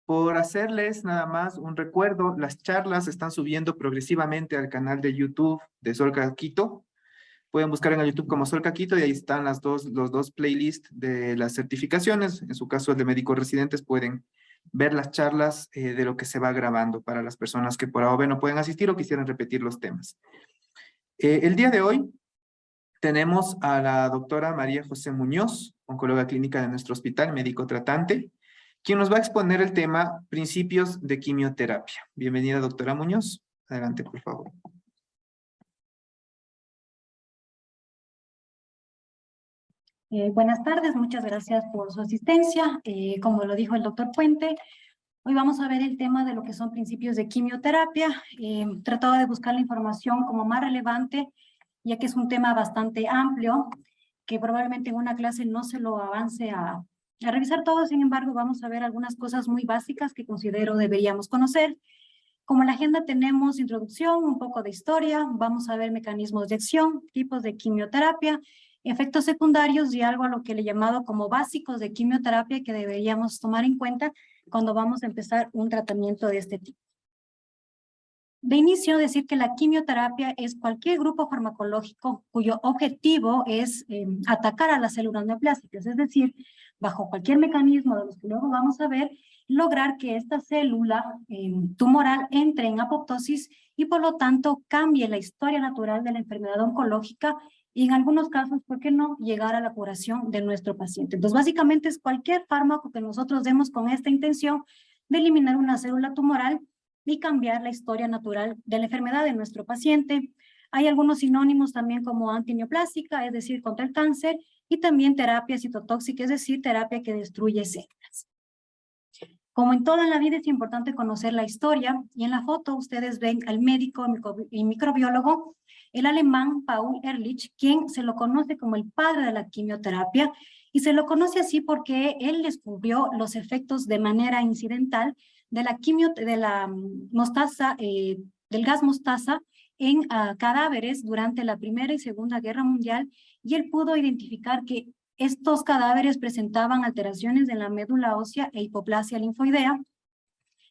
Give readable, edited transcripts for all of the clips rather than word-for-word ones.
Por hacerles nada más un recuerdo, las charlas se están subiendo progresivamente al canal de YouTube de Solca Quito. Pueden buscar en el YouTube como Solca Quito y ahí están los dos playlists de las certificaciones. En su caso, el de médicos residentes, pueden ver las charlas de lo que se va grabando para las personas que por ahora no pueden asistir o quisieran repetir los temas. El día de hoy tenemos a la doctora María José Muñoz, oncóloga clínica de nuestro hospital, médico tratante, quien nos va a exponer el tema principios de quimioterapia. Bienvenida, doctora Muñoz. Adelante, por favor. Buenas tardes, muchas gracias por su asistencia. Como lo dijo el doctor Puente, hoy vamos a ver el tema de lo que son principios de quimioterapia. Tratado de buscar la información como más relevante, ya que es un tema bastante amplio, que probablemente en una clase no se lo avance a revisar todo. Sin embargo, vamos a ver algunas cosas muy básicas que considero deberíamos conocer. Como en la agenda tenemos introducción, un poco de historia, vamos a ver mecanismos de acción, tipos de quimioterapia, efectos secundarios y algo a lo que le he llamado como básicos de quimioterapia que deberíamos tomar en cuenta cuando vamos a empezar un tratamiento de este tipo. De inicio, decir que la quimioterapia es cualquier grupo farmacológico cuyo objetivo es atacar a las células neoplásicas, es decir, bajo cualquier mecanismo de los que luego vamos a ver, lograr que esta célula tumoral entre en apoptosis y por lo tanto cambie la historia natural de la enfermedad oncológica y en algunos casos, ¿por qué no?, llegar a la curación de nuestro paciente. Entonces, básicamente es cualquier fármaco que nosotros demos con esta intención de eliminar una célula tumoral y cambiar la historia natural de la enfermedad de nuestro paciente. Hay algunos sinónimos también como antineoplásica, es decir, contra el cáncer, y también terapia citotóxica, es decir, terapia que destruye células. Como en toda la vida es importante conocer la historia, y en la foto ustedes ven al médico y microbiólogo, el alemán Paul Ehrlich, quien se lo conoce como el padre de la quimioterapia, y se lo conoce así porque él descubrió los efectos de manera incidental de la mostaza, del gas mostaza en cadáveres durante la Primera y Segunda Guerra Mundial, y él pudo identificar que estos cadáveres presentaban alteraciones en la médula ósea e hipoplasia linfoidea.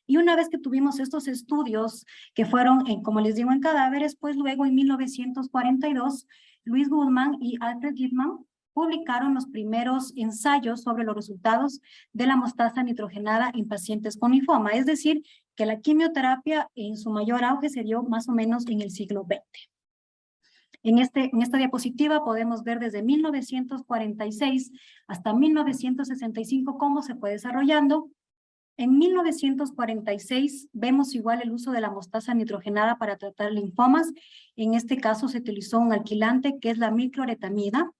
Y una vez que tuvimos estos estudios que fueron, como les digo, en cadáveres, pues luego en 1942, Louis Goodman y Alfred Gitman publicaron los primeros ensayos sobre los resultados de la mostaza nitrogenada en pacientes con linfoma. Es decir, que la quimioterapia en su mayor auge se dio más o menos en el siglo XX. En esta diapositiva podemos ver desde 1946 hasta 1965 cómo se fue desarrollando. En 1946 vemos igual el uso de la mostaza nitrogenada para tratar linfomas. En este caso se utilizó un alquilante que es la micloretamida.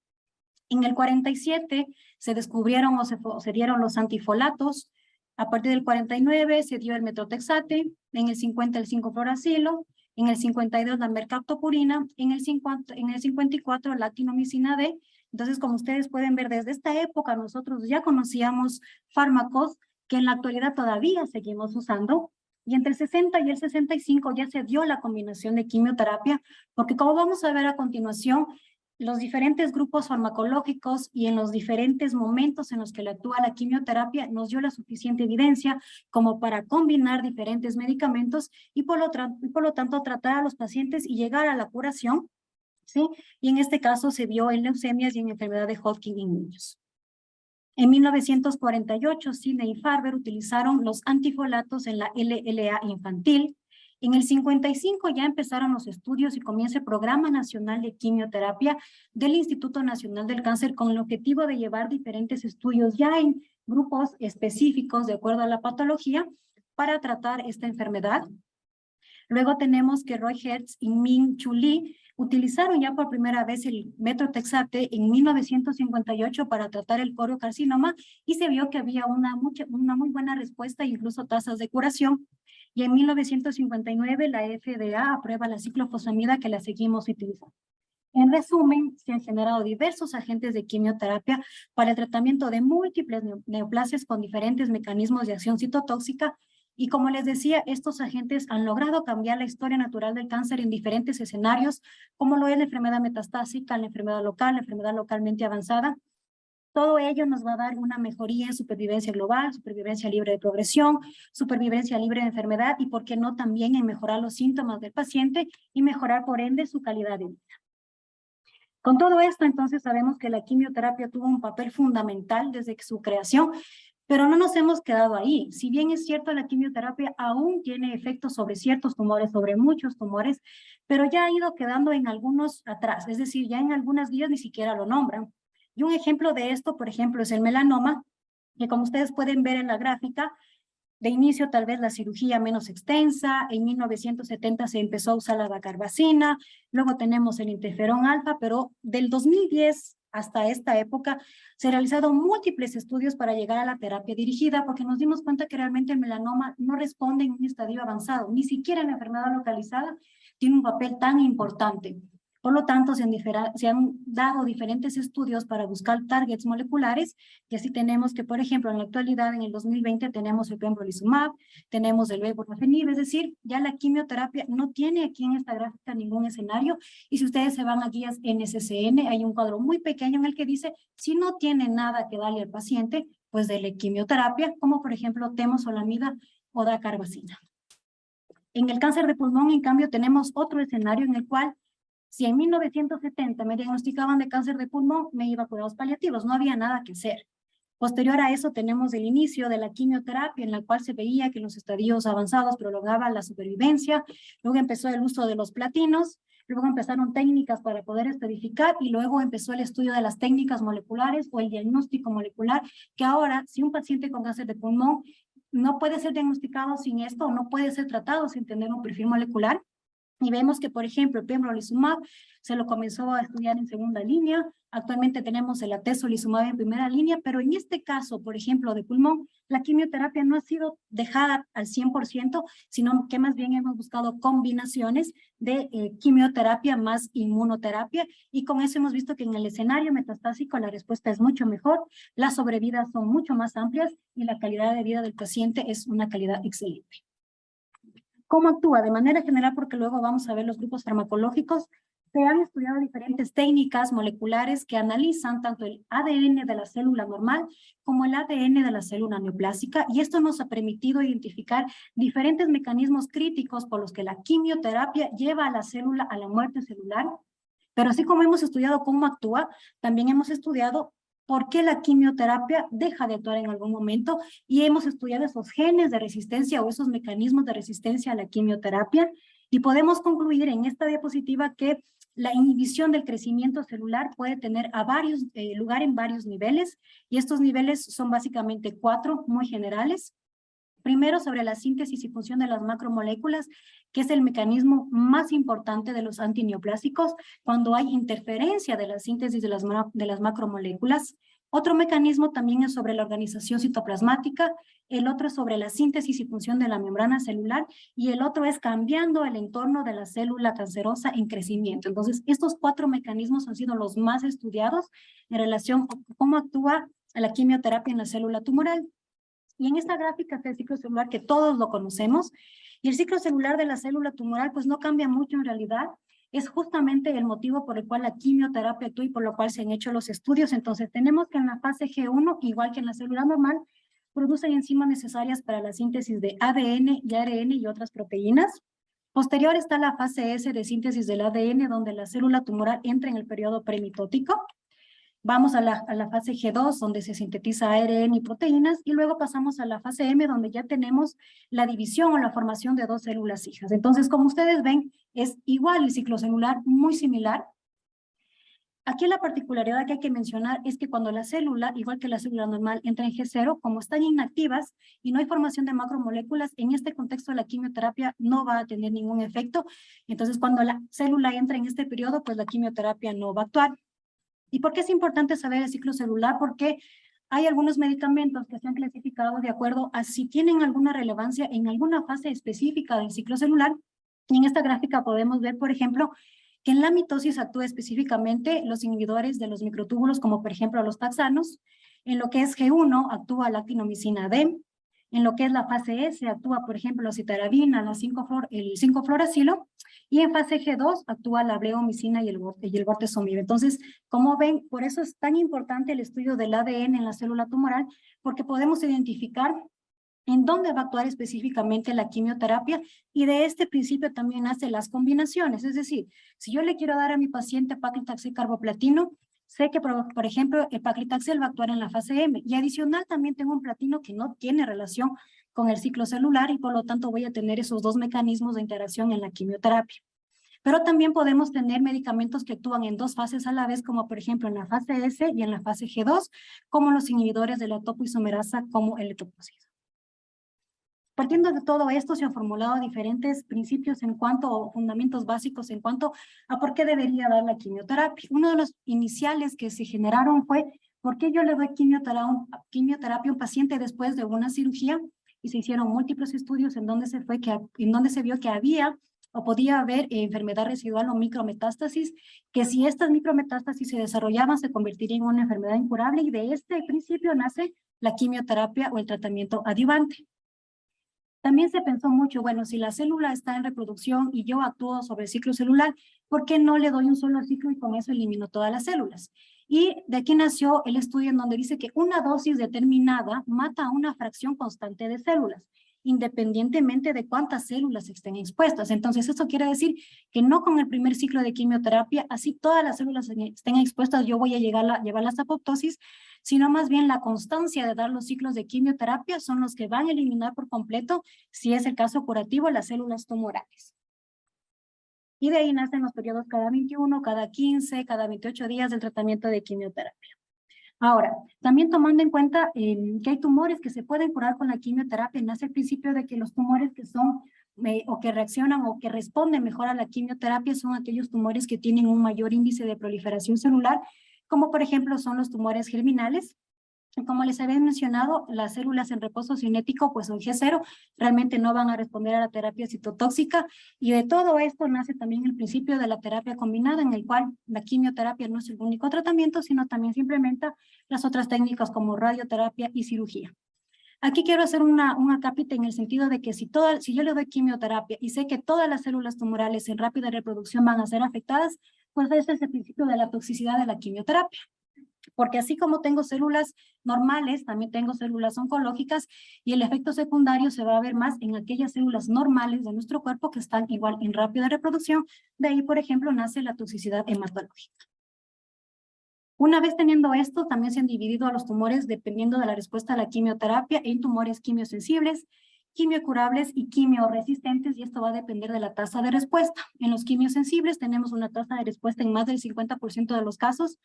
En el 47 se descubrieron o se dieron los antifolatos. A partir del 49 se dio el metrotexate, en el 50 el 5-fluoracilo, en el 52 la mercaptopurina, en el 54 la actinomicina D. Entonces, como ustedes pueden ver, desde esta época nosotros ya conocíamos fármacos que en la actualidad todavía seguimos usando, y entre el 60 y el 65 ya se dio la combinación de quimioterapia, porque como vamos a ver a continuación, los diferentes grupos farmacológicos y en los diferentes momentos en los que le actúa la quimioterapia nos dio la suficiente evidencia como para combinar diferentes medicamentos y por lo tanto tratar a los pacientes y llegar a la curación, ¿sí? Y en este caso se vio en leucemias y en enfermedad de Hodgkin en niños. En 1948, Sidney y Farber utilizaron los antifolatos en la LLA infantil. En el 55 ya empezaron los estudios y comienza el Programa Nacional de Quimioterapia del Instituto Nacional del Cáncer con el objetivo de llevar diferentes estudios ya en grupos específicos de acuerdo a la patología para tratar esta enfermedad. Luego tenemos que Roy Hertz y Min-Chu Lee utilizaron ya por primera vez el metrotexate en 1958 para tratar el coriocarcinoma y se vio que había una muy buena respuesta e incluso tasas de curación. Y en 1959 la FDA aprueba la ciclofosfamida que la seguimos utilizando. En resumen, se han generado diversos agentes de quimioterapia para el tratamiento de múltiples neoplasias con diferentes mecanismos de acción citotóxica. Y como les decía, estos agentes han logrado cambiar la historia natural del cáncer en diferentes escenarios, como lo es la enfermedad metastásica, la enfermedad local, la enfermedad localmente avanzada. Todo ello nos va a dar una mejoría en supervivencia global, supervivencia libre de progresión, supervivencia libre de enfermedad y, por qué no, también en mejorar los síntomas del paciente y mejorar, por ende, su calidad de vida. Con todo esto, entonces, sabemos que la quimioterapia tuvo un papel fundamental desde su creación, pero no nos hemos quedado ahí. Si bien es cierto, la quimioterapia aún tiene efectos sobre ciertos tumores, sobre muchos tumores, pero ya ha ido quedando en algunos atrás, es decir, ya en algunas guías ni siquiera lo nombran. Y un ejemplo de esto, por ejemplo, es el melanoma, que como ustedes pueden ver en la gráfica, de inicio tal vez la cirugía menos extensa, en 1970 se empezó a usar la dacarbazina, luego tenemos el interferón alfa, pero del 2010 hasta esta época se han realizado múltiples estudios para llegar a la terapia dirigida, porque nos dimos cuenta que realmente el melanoma no responde en un estadio avanzado, ni siquiera en la enfermedad localizada tiene un papel tan importante. Por lo tanto, se han dado diferentes estudios para buscar targets moleculares, y así tenemos que, por ejemplo, en la actualidad, en el 2020, tenemos el pembrolizumab, tenemos el borafenib, es decir, ya la quimioterapia no tiene aquí en esta gráfica ningún escenario, y si ustedes se van a guías NCCN, hay un cuadro muy pequeño en el que dice, si no tiene nada que darle al paciente, pues dele quimioterapia, como por ejemplo temozolomida o dacarbazina. En el cáncer de pulmón, en cambio, tenemos otro escenario en el cual, si en 1970 me diagnosticaban de cáncer de pulmón, me iba a cuidados paliativos, no había nada que hacer. Posterior a eso tenemos el inicio de la quimioterapia, en la cual se veía que en los estadios avanzados prolongaba la supervivencia, luego empezó el uso de los platinos, luego empezaron técnicas para poder estadificar y luego empezó el estudio de las técnicas moleculares o el diagnóstico molecular, que ahora, si un paciente con cáncer de pulmón no puede ser diagnosticado sin esto o no puede ser tratado sin tener un perfil molecular, y vemos que, por ejemplo, el pembrolizumab se lo comenzó a estudiar en segunda línea. Actualmente tenemos el atezolizumab en primera línea, pero en este caso, por ejemplo, de pulmón, la quimioterapia no ha sido dejada al 100%, sino que más bien hemos buscado combinaciones de quimioterapia más inmunoterapia, y con eso hemos visto que en el escenario metastásico la respuesta es mucho mejor, las sobrevidas son mucho más amplias y la calidad de vida del paciente es una calidad excelente. ¿Cómo actúa? De manera general, porque luego vamos a ver los grupos farmacológicos, se han estudiado diferentes técnicas moleculares que analizan tanto el ADN de la célula normal como el ADN de la célula neoplásica, y esto nos ha permitido identificar diferentes mecanismos críticos por los que la quimioterapia lleva a la célula a la muerte celular. Pero así como hemos estudiado cómo actúa, también hemos estudiado por qué la quimioterapia deja de actuar en algún momento, y hemos estudiado esos genes de resistencia o esos mecanismos de resistencia a la quimioterapia, y podemos concluir en esta diapositiva que la inhibición del crecimiento celular puede tener lugar en varios niveles, y estos niveles son básicamente 4 muy generales. Primero, sobre la síntesis y función de las macromoléculas, que es el mecanismo más importante de los antineoplásicos cuando hay interferencia de la síntesis de las macromoléculas. Otro mecanismo también es sobre la organización citoplasmática, el otro es sobre la síntesis y función de la membrana celular, y el otro es cambiando el entorno de la célula cancerosa en crecimiento. Entonces, estos 4 mecanismos han sido los más estudiados en relación con cómo actúa la quimioterapia en la célula tumoral. Y en esta gráfica está el ciclo celular, que todos lo conocemos, y el ciclo celular de la célula tumoral pues no cambia mucho en realidad. Es justamente el motivo por el cual la quimioterapia actúa y por lo cual se han hecho los estudios. Entonces tenemos que en la fase G1, igual que en la célula normal, producen enzimas necesarias para la síntesis de ADN y ARN y otras proteínas. Posterior está la fase S de síntesis del ADN, donde la célula tumoral entra en el periodo premitótico. Vamos a la fase G2, donde se sintetiza ARN y proteínas, y luego pasamos a la fase M, donde ya tenemos la división o la formación de 2 células hijas. Entonces, como ustedes ven, es igual el ciclo celular, muy similar. Aquí la particularidad que hay que mencionar es que cuando la célula, igual que la célula normal, entra en G0, como están inactivas y no hay formación de macromoléculas, en este contexto la quimioterapia no va a tener ningún efecto. Entonces, cuando la célula entra en este periodo, pues la quimioterapia no va a actuar. ¿Y por qué es importante saber el ciclo celular? Porque hay algunos medicamentos que se han clasificado de acuerdo a si tienen alguna relevancia en alguna fase específica del ciclo celular. Y en esta gráfica podemos ver, por ejemplo, que en la mitosis actúa específicamente los inhibidores de los microtúbulos, como por ejemplo los taxanos. En lo que es G1 actúa la actinomicina D. En lo que es la fase S actúa, por ejemplo, la citarabina, el 5-fluoracilo. Y en fase G2 actúa la bleomicina y el bortezomib. Entonces, como ven, por eso es tan importante el estudio del ADN en la célula tumoral, porque podemos identificar en dónde va a actuar específicamente la quimioterapia, y de este principio también nacen las combinaciones. Es decir, si yo le quiero dar a mi paciente paclitaxel carboplatino, sé que, por ejemplo, el paclitaxel va a actuar en la fase M, y adicional también tengo un platino que no tiene relación con el ciclo celular, y por lo tanto voy a tener esos dos mecanismos de interacción en la quimioterapia. Pero también podemos tener medicamentos que actúan en dos fases a la vez, como por ejemplo en la fase S y en la fase G2, como los inhibidores de la topoisomerasa, como el etoposide. Partiendo de todo esto, se han formulado diferentes principios en cuanto, o fundamentos básicos en cuanto a por qué debería dar la quimioterapia. Uno de los iniciales que se generaron fue, ¿por qué yo le doy quimioterapia a un paciente después de una cirugía? Y se hicieron múltiples estudios en donde se vio que había o podía haber enfermedad residual o micrometástasis, que si estas micrometástasis se desarrollaban, se convertiría en una enfermedad incurable, y de este principio nace la quimioterapia o el tratamiento adyuvante. También se pensó mucho, bueno, si la célula está en reproducción y yo actúo sobre el ciclo celular, ¿por qué no le doy un solo ciclo y con eso elimino todas las células? Y de aquí nació el estudio en donde dice que una dosis determinada mata a una fracción constante de células, independientemente de cuántas células estén expuestas. Entonces, esto quiere decir que no con el primer ciclo de quimioterapia, así todas las células estén expuestas, yo voy a llevarlas a apoptosis, sino más bien la constancia de dar los ciclos de quimioterapia son los que van a eliminar por completo, si es el caso curativo, las células tumorales. Y de ahí nacen los periodos cada 21, cada 15, cada 28 días del tratamiento de quimioterapia. Ahora, también tomando en cuenta que hay tumores que se pueden curar con la quimioterapia, nace el principio de que los tumores que son o que reaccionan o que responden mejor a la quimioterapia son aquellos tumores que tienen un mayor índice de proliferación celular, como por ejemplo son los tumores germinales. Como les había mencionado, las células en reposo cinético, pues son G0, realmente no van a responder a la terapia citotóxica, y de todo esto nace también el principio de la terapia combinada, en el cual la quimioterapia no es el único tratamiento, sino también se implementa las otras técnicas como radioterapia y cirugía. Aquí quiero hacer una acápite en el sentido de que si yo le doy quimioterapia y sé que todas las células tumorales en rápida reproducción van a ser afectadas, pues ese es el principio de la toxicidad de la quimioterapia. Porque así como tengo células normales, también tengo células oncológicas, y el efecto secundario se va a ver más en aquellas células normales de nuestro cuerpo que están igual en rápida reproducción. De ahí, por ejemplo, nace la toxicidad hematológica. Una vez teniendo esto, también se han dividido a los tumores dependiendo de la respuesta a la quimioterapia en tumores quimiosensibles, quimiocurables y quimioresistentes, y esto va a depender de la tasa de respuesta. En los quimiosensibles tenemos una tasa de respuesta en más del 50% de los casos,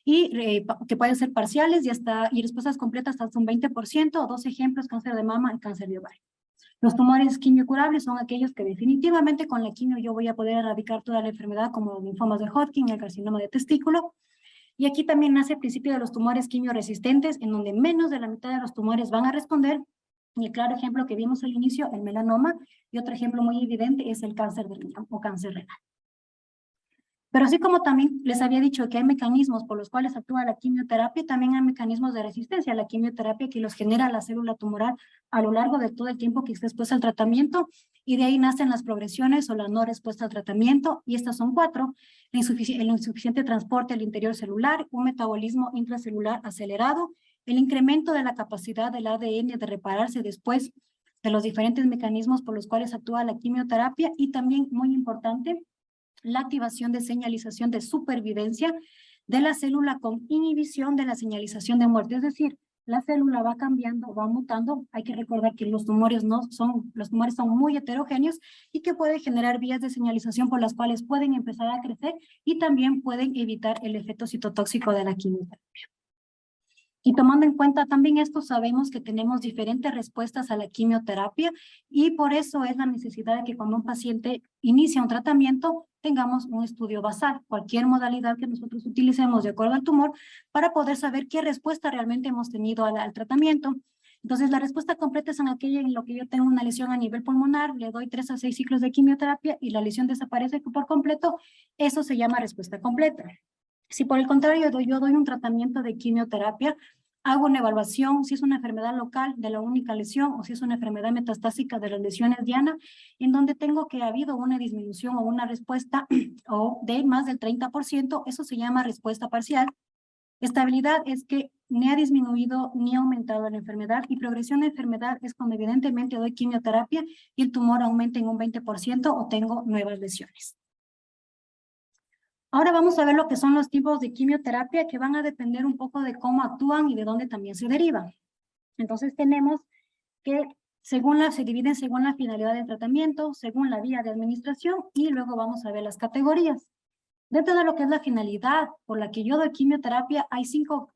y que pueden ser parciales y respuestas completas hasta un 20%, o dos ejemplos: cáncer de mama y cáncer de ovario. Los tumores quimiocurables son aquellos que definitivamente con la quimio yo voy a poder erradicar toda la enfermedad, como los linfomas de Hodgkin, el carcinoma de testículo. Y aquí también nace el principio de los tumores quimioresistentes, en donde menos de la mitad de los tumores van a responder. Y el claro ejemplo que vimos al inicio, el melanoma, y otro ejemplo muy evidente es el cáncer de riñón o cáncer renal. Pero así como también les había dicho que hay mecanismos por los cuales actúa la quimioterapia, también hay mecanismos de resistencia a la quimioterapia que los genera la célula tumoral a lo largo de todo el tiempo que esté expuesta al tratamiento, y de ahí nacen las progresiones o la no respuesta al tratamiento, y estas son 4: el insuficiente transporte al interior celular, un metabolismo intracelular acelerado, el incremento de la capacidad del ADN de repararse después de los diferentes mecanismos por los cuales actúa la quimioterapia, y también, muy importante, la activación de señalización de supervivencia de la célula con inhibición de la señalización de muerte. Es decir, la célula va cambiando, va mutando. Hay que recordar que los tumores son muy heterogéneos, y que pueden generar vías de señalización por las cuales pueden empezar a crecer, y también pueden evitar el efecto citotóxico de la quimioterapia. Y tomando en cuenta también esto, sabemos que tenemos diferentes respuestas a la quimioterapia, y por eso es la necesidad de que cuando un paciente inicia un tratamiento tengamos un estudio basal, cualquier modalidad que nosotros utilicemos de acuerdo al tumor, para poder saber qué respuesta realmente hemos tenido al tratamiento. Entonces, la respuesta completa es en aquella en lo que yo tengo una lesión a nivel pulmonar, le doy 3 a 6 ciclos de quimioterapia y la lesión desaparece por completo. Eso se llama respuesta completa. Si por el contrario yo doy un tratamiento de quimioterapia Hago una evaluación si es una enfermedad local de la única lesión o si es una enfermedad metastásica de las lesiones diana, en donde tengo que ha habido una disminución o una respuesta o de más del 30%, eso se llama respuesta parcial. Estabilidad es que ni ha disminuido ni ha aumentado la enfermedad, y progresión de enfermedad es cuando evidentemente doy quimioterapia y el tumor aumenta en un 20% o tengo nuevas lesiones. Ahora vamos a ver lo que son los tipos de quimioterapia, que van a depender un poco de cómo actúan y de dónde también se derivan. Entonces tenemos que se dividen según la finalidad del tratamiento, según la vía de administración, y luego vamos a ver las categorías. Dentro de lo que es la finalidad por la que yo doy quimioterapia, hay cinco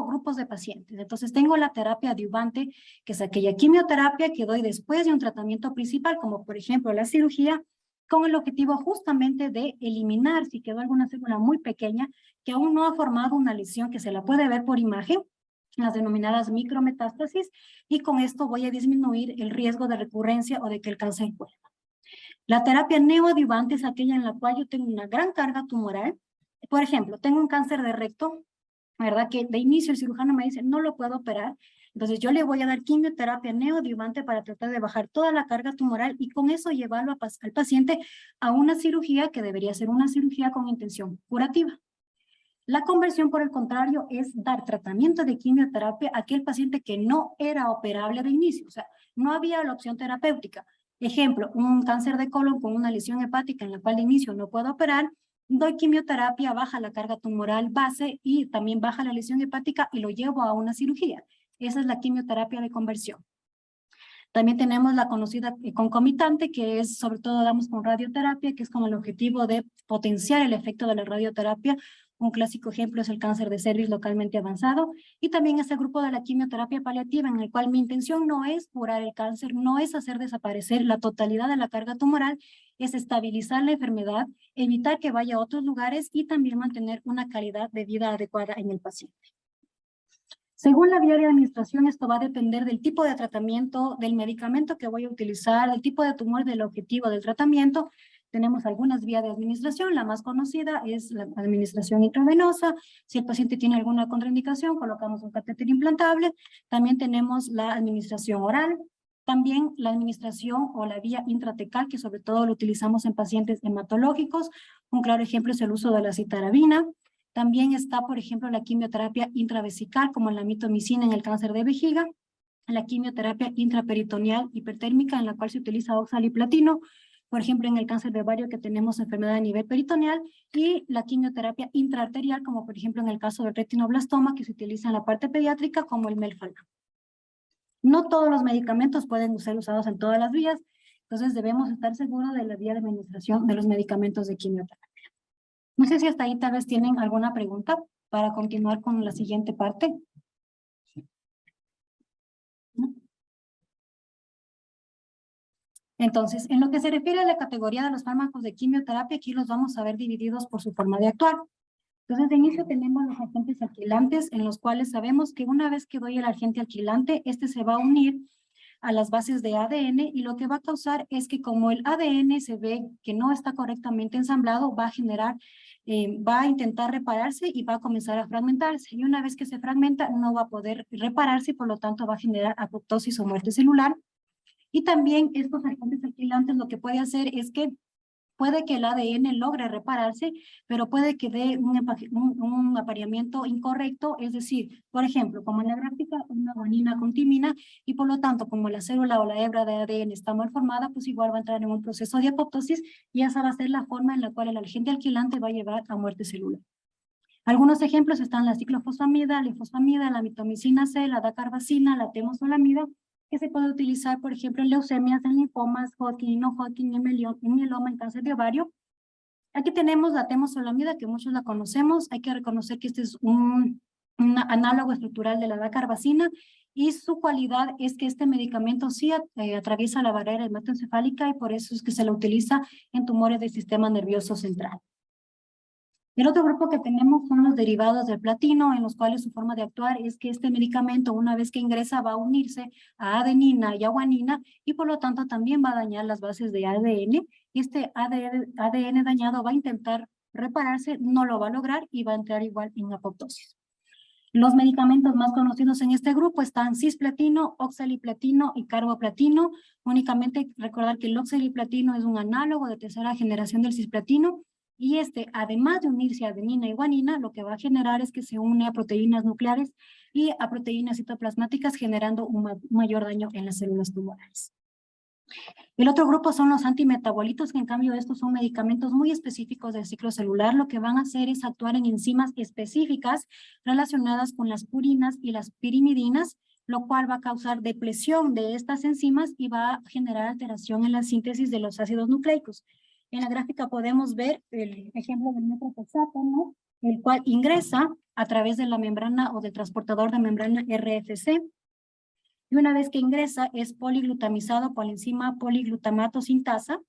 grupos de pacientes. Entonces tengo la terapia adyuvante, que es aquella quimioterapia que doy después de un tratamiento principal, como por ejemplo la cirugía, con el objetivo justamente de eliminar, si quedó alguna célula muy pequeña, que aún no ha formado una lesión que se la puede ver por imagen, las denominadas micrometástasis, y con esto voy a disminuir el riesgo de recurrencia o de que el cáncer vuelva. La terapia neoadyuvante es aquella en la cual yo tengo una gran carga tumoral. Por ejemplo, tengo un cáncer de recto, ¿verdad? Que de inicio el cirujano me dice, no lo puedo operar. Entonces yo le voy a dar quimioterapia neoadyuvante para tratar de bajar toda la carga tumoral y con eso llevarlo al paciente a una cirugía que debería ser una cirugía con intención curativa. La conversión, por el contrario, es dar tratamiento de quimioterapia a aquel paciente que no era operable de inicio, o sea, no había la opción terapéutica. Ejemplo, un cáncer de colon con una lesión hepática en la cual de inicio no puedo operar, doy quimioterapia, baja la carga tumoral base y también baja la lesión hepática y lo llevo a una cirugía. Esa es la quimioterapia de conversión. También tenemos la conocida concomitante, que es sobre todo damos con radioterapia, que es con el objetivo de potenciar el efecto de la radioterapia. Un clásico ejemplo es el cáncer de cervix localmente avanzado, y también es el grupo de la quimioterapia paliativa, en el cual mi intención no es curar el cáncer, no es hacer desaparecer la totalidad de la carga tumoral, es estabilizar la enfermedad, evitar que vaya a otros lugares y también mantener una calidad de vida adecuada en el paciente. Según la vía de administración, esto va a depender del tipo de tratamiento, del medicamento que voy a utilizar, del tipo de tumor, del objetivo del tratamiento. Tenemos algunas vías de administración. La más conocida es la administración intravenosa. Si el paciente tiene alguna contraindicación, colocamos un catéter implantable. También tenemos la administración oral. También la administración o la vía intratecal, que sobre todo lo utilizamos en pacientes hematológicos. Un claro ejemplo es el uso de la citarabina. También está, por ejemplo, la quimioterapia intravesical, como la mitomicina en el cáncer de vejiga, la quimioterapia intraperitoneal hipertérmica, en la cual se utiliza oxaliplatino, por ejemplo, en el cáncer de ovario, que tenemos enfermedad a nivel peritoneal, y la quimioterapia intraarterial, como por ejemplo en el caso del retinoblastoma, que se utiliza en la parte pediátrica, como el melphalan. No todos los medicamentos pueden ser usados en todas las vías, entonces debemos estar seguros de la vía de administración de los medicamentos de quimioterapia. No sé si hasta ahí tal vez tienen alguna pregunta para continuar con la siguiente parte. ¿No? Entonces, en lo que se refiere a la categoría de los fármacos de quimioterapia, aquí los vamos a ver divididos por su forma de actuar. Entonces, de inicio tenemos los agentes alquilantes, en los cuales sabemos que una vez que doy el agente alquilante, este se va a unir a las bases de ADN, y lo que va a causar es que como el ADN se ve que no está correctamente ensamblado, va a generar, va a intentar repararse y va a comenzar a fragmentarse. Y una vez que se fragmenta, no va a poder repararse y por lo tanto va a generar apoptosis o muerte celular. Y también estos agentes alquilantes lo que puede hacer es que puede que el ADN logre repararse, pero puede que dé un apareamiento incorrecto, es decir, por ejemplo, como en la gráfica, una guanina con timina, y por lo tanto, como la célula o la hebra de ADN está mal formada, pues igual va a entrar en un proceso de apoptosis, y esa va a ser la forma en la cual el agente alquilante va a llevar a muerte celular. Algunos ejemplos están la ciclofosfamida, la ifosfamida, la mitomicina C, la dacarbazina, la temozolomida, que se puede utilizar, por ejemplo, en leucemias, en linfomas, Hodgkin, no Hodgkin, en mieloma, en cáncer de ovario. Aquí tenemos la temozolomida, que muchos la conocemos. Hay que reconocer que este es un análogo estructural de la dacarbazina, y su cualidad es que este medicamento sí atraviesa la barrera hematoencefálica, y por eso es que se lo utiliza en tumores del sistema nervioso central. El otro grupo que tenemos son los derivados del platino, en los cuales su forma de actuar es que este medicamento, una vez que ingresa, va a unirse a adenina y a guanina, y por lo tanto también va a dañar las bases de ADN. Y este ADN dañado va a intentar repararse, no lo va a lograr y va a entrar igual en apoptosis. Los medicamentos más conocidos en este grupo están cisplatino, oxaliplatino y carboplatino. Únicamente recordar que el oxaliplatino es un análogo de tercera generación del cisplatino y además de unirse a adenina y guanina, lo que va a generar es que se une a proteínas nucleares y a proteínas citoplasmáticas, generando un mayor daño en las células tumorales. El otro grupo son los antimetabolitos, que en cambio estos son medicamentos muy específicos del ciclo celular. Lo que van a hacer es actuar en enzimas específicas relacionadas con las purinas y las pirimidinas, lo cual va a causar depresión de estas enzimas y va a generar alteración en la síntesis de los ácidos nucleicos. En la gráfica podemos ver el ejemplo del metotrexato, ¿no? El cual ingresa a través de la membrana o del transportador de membrana RFC. Y una vez que ingresa es poliglutamizado por la enzima poliglutamato sintasa.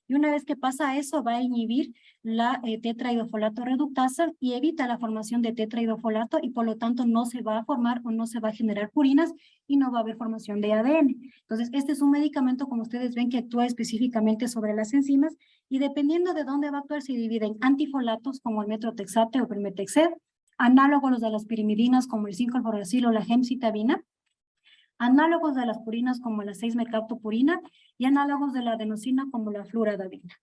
Y una vez que pasa eso va a inhibir la tetrahidrofolato reductasa y evita la formación de tetrahidrofolato y por lo tanto no se va a formar o no se va a generar purinas y no va a haber formación de ADN. Entonces este es un medicamento, como ustedes ven, que actúa específicamente sobre las enzimas y dependiendo de dónde va a actuar se divide en antifolatos como el metrotexate o el metexed, análogos de las pirimidinas como el 5-alforgacil o la gemcitabina, análogos de las purinas como la 6-mercaptopurina y análogos de la adenosina como la fluoradabina.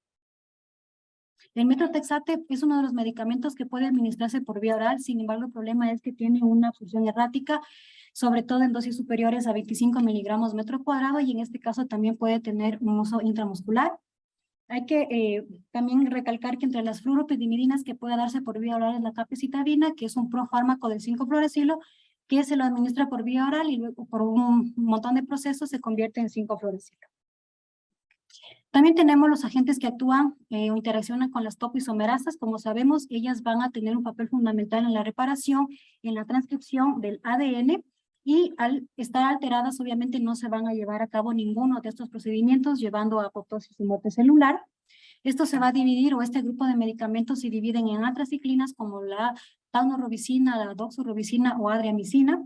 El metrotexate es uno de los medicamentos que puede administrarse por vía oral, sin embargo el problema es que tiene una absorción errática, sobre todo en dosis superiores a 25 miligramos metro cuadrado y en este caso también puede tener un uso intramuscular. Hay que también recalcar que entre las fluoropidimidinas que puede darse por vía oral es la capecitabina, que es un profármaco del 5-fluorescilo, que se lo administra por vía oral y luego por un montón de procesos se convierte en 5-fluorescilo. También tenemos los agentes que actúan o interaccionan con las topoisomerasas. Como sabemos, ellas van a tener un papel fundamental en la reparación, en la transcripción del ADN, y al estar alteradas, obviamente no se van a llevar a cabo ninguno de estos procedimientos, llevando a apoptosis y muerte celular. Esto se va a dividir, o este grupo de medicamentos se dividen en antraciclinas como la taunorubicina, la doxorubicina o adriamicina,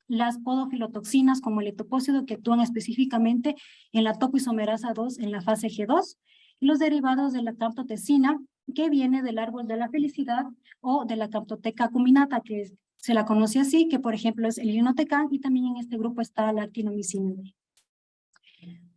las podofilotoxinas como el etopósido que actúan específicamente en la topoisomerasa 2 en la fase G2, y los derivados de la captotecina que viene del árbol de la felicidad o de la captoteca acuminata, que se la conoce así, que por ejemplo es el irinotecan, y también en este grupo está la actinomicina.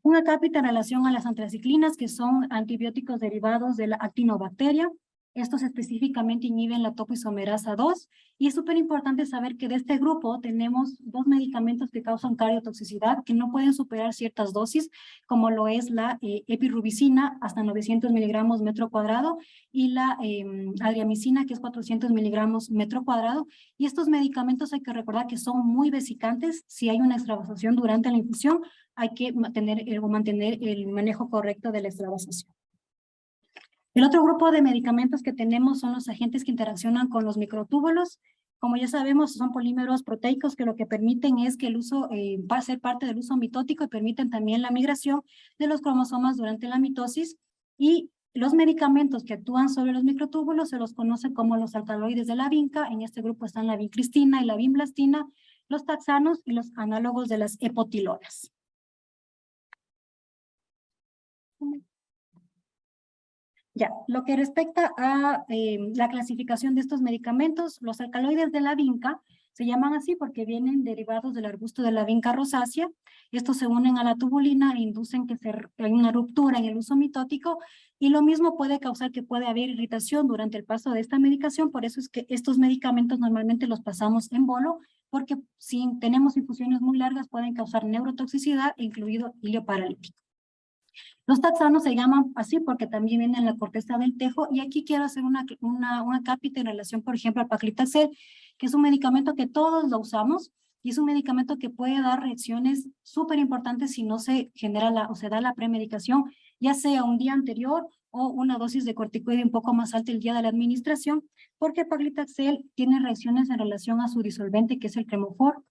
Un acápite en relación a las antraciclinas, que son antibióticos derivados de la actinobacteria. Estos específicamente inhiben la topoisomerasa 2 y es súper importante saber que de este grupo tenemos dos medicamentos que causan cardiotoxicidad que no pueden superar ciertas dosis, como lo es la epirubicina hasta 900 miligramos metro cuadrado y la adriamicina, que es 400 miligramos metro cuadrado. Y estos medicamentos hay que recordar que son muy vesicantes. Si hay una extravasación durante la infusión, hay que mantener el manejo correcto de la extravasación. El otro grupo de medicamentos que tenemos son los agentes que interaccionan con los microtúbulos. Como ya sabemos, son polímeros proteicos que lo que permiten es que el uso va a ser parte del uso mitótico y permiten también la migración de los cromosomas durante la mitosis. Y los medicamentos que actúan sobre los microtúbulos se los conoce como los alcaloides de la vinca. En este grupo están la vincristina y la vinblastina, los taxanos y los análogos de las epotilonas. Ya, lo que respecta a la clasificación de estos medicamentos, los alcaloides de la vinca se llaman así porque vienen derivados del arbusto de la vinca rosácea. Estos se unen a la tubulina e inducen que hay una ruptura en el uso mitótico y lo mismo puede causar que puede haber irritación durante el paso de esta medicación. Por eso es que estos medicamentos normalmente los pasamos en bolo, porque si tenemos infusiones muy largas pueden causar neurotoxicidad, incluido hilio paralítico. Los taxanos se llaman así porque también vienen en la corteza del tejo, y aquí quiero hacer una cápita en relación, por ejemplo, al paclitaxel, que es un medicamento que todos lo usamos y es un medicamento que puede dar reacciones súper importantes si no se genera o se da la premedicación, ya sea un día anterior o una dosis de corticoide un poco más alta el día de la administración, porque el paclitaxel tiene reacciones en relación a su disolvente, que es el cremofor,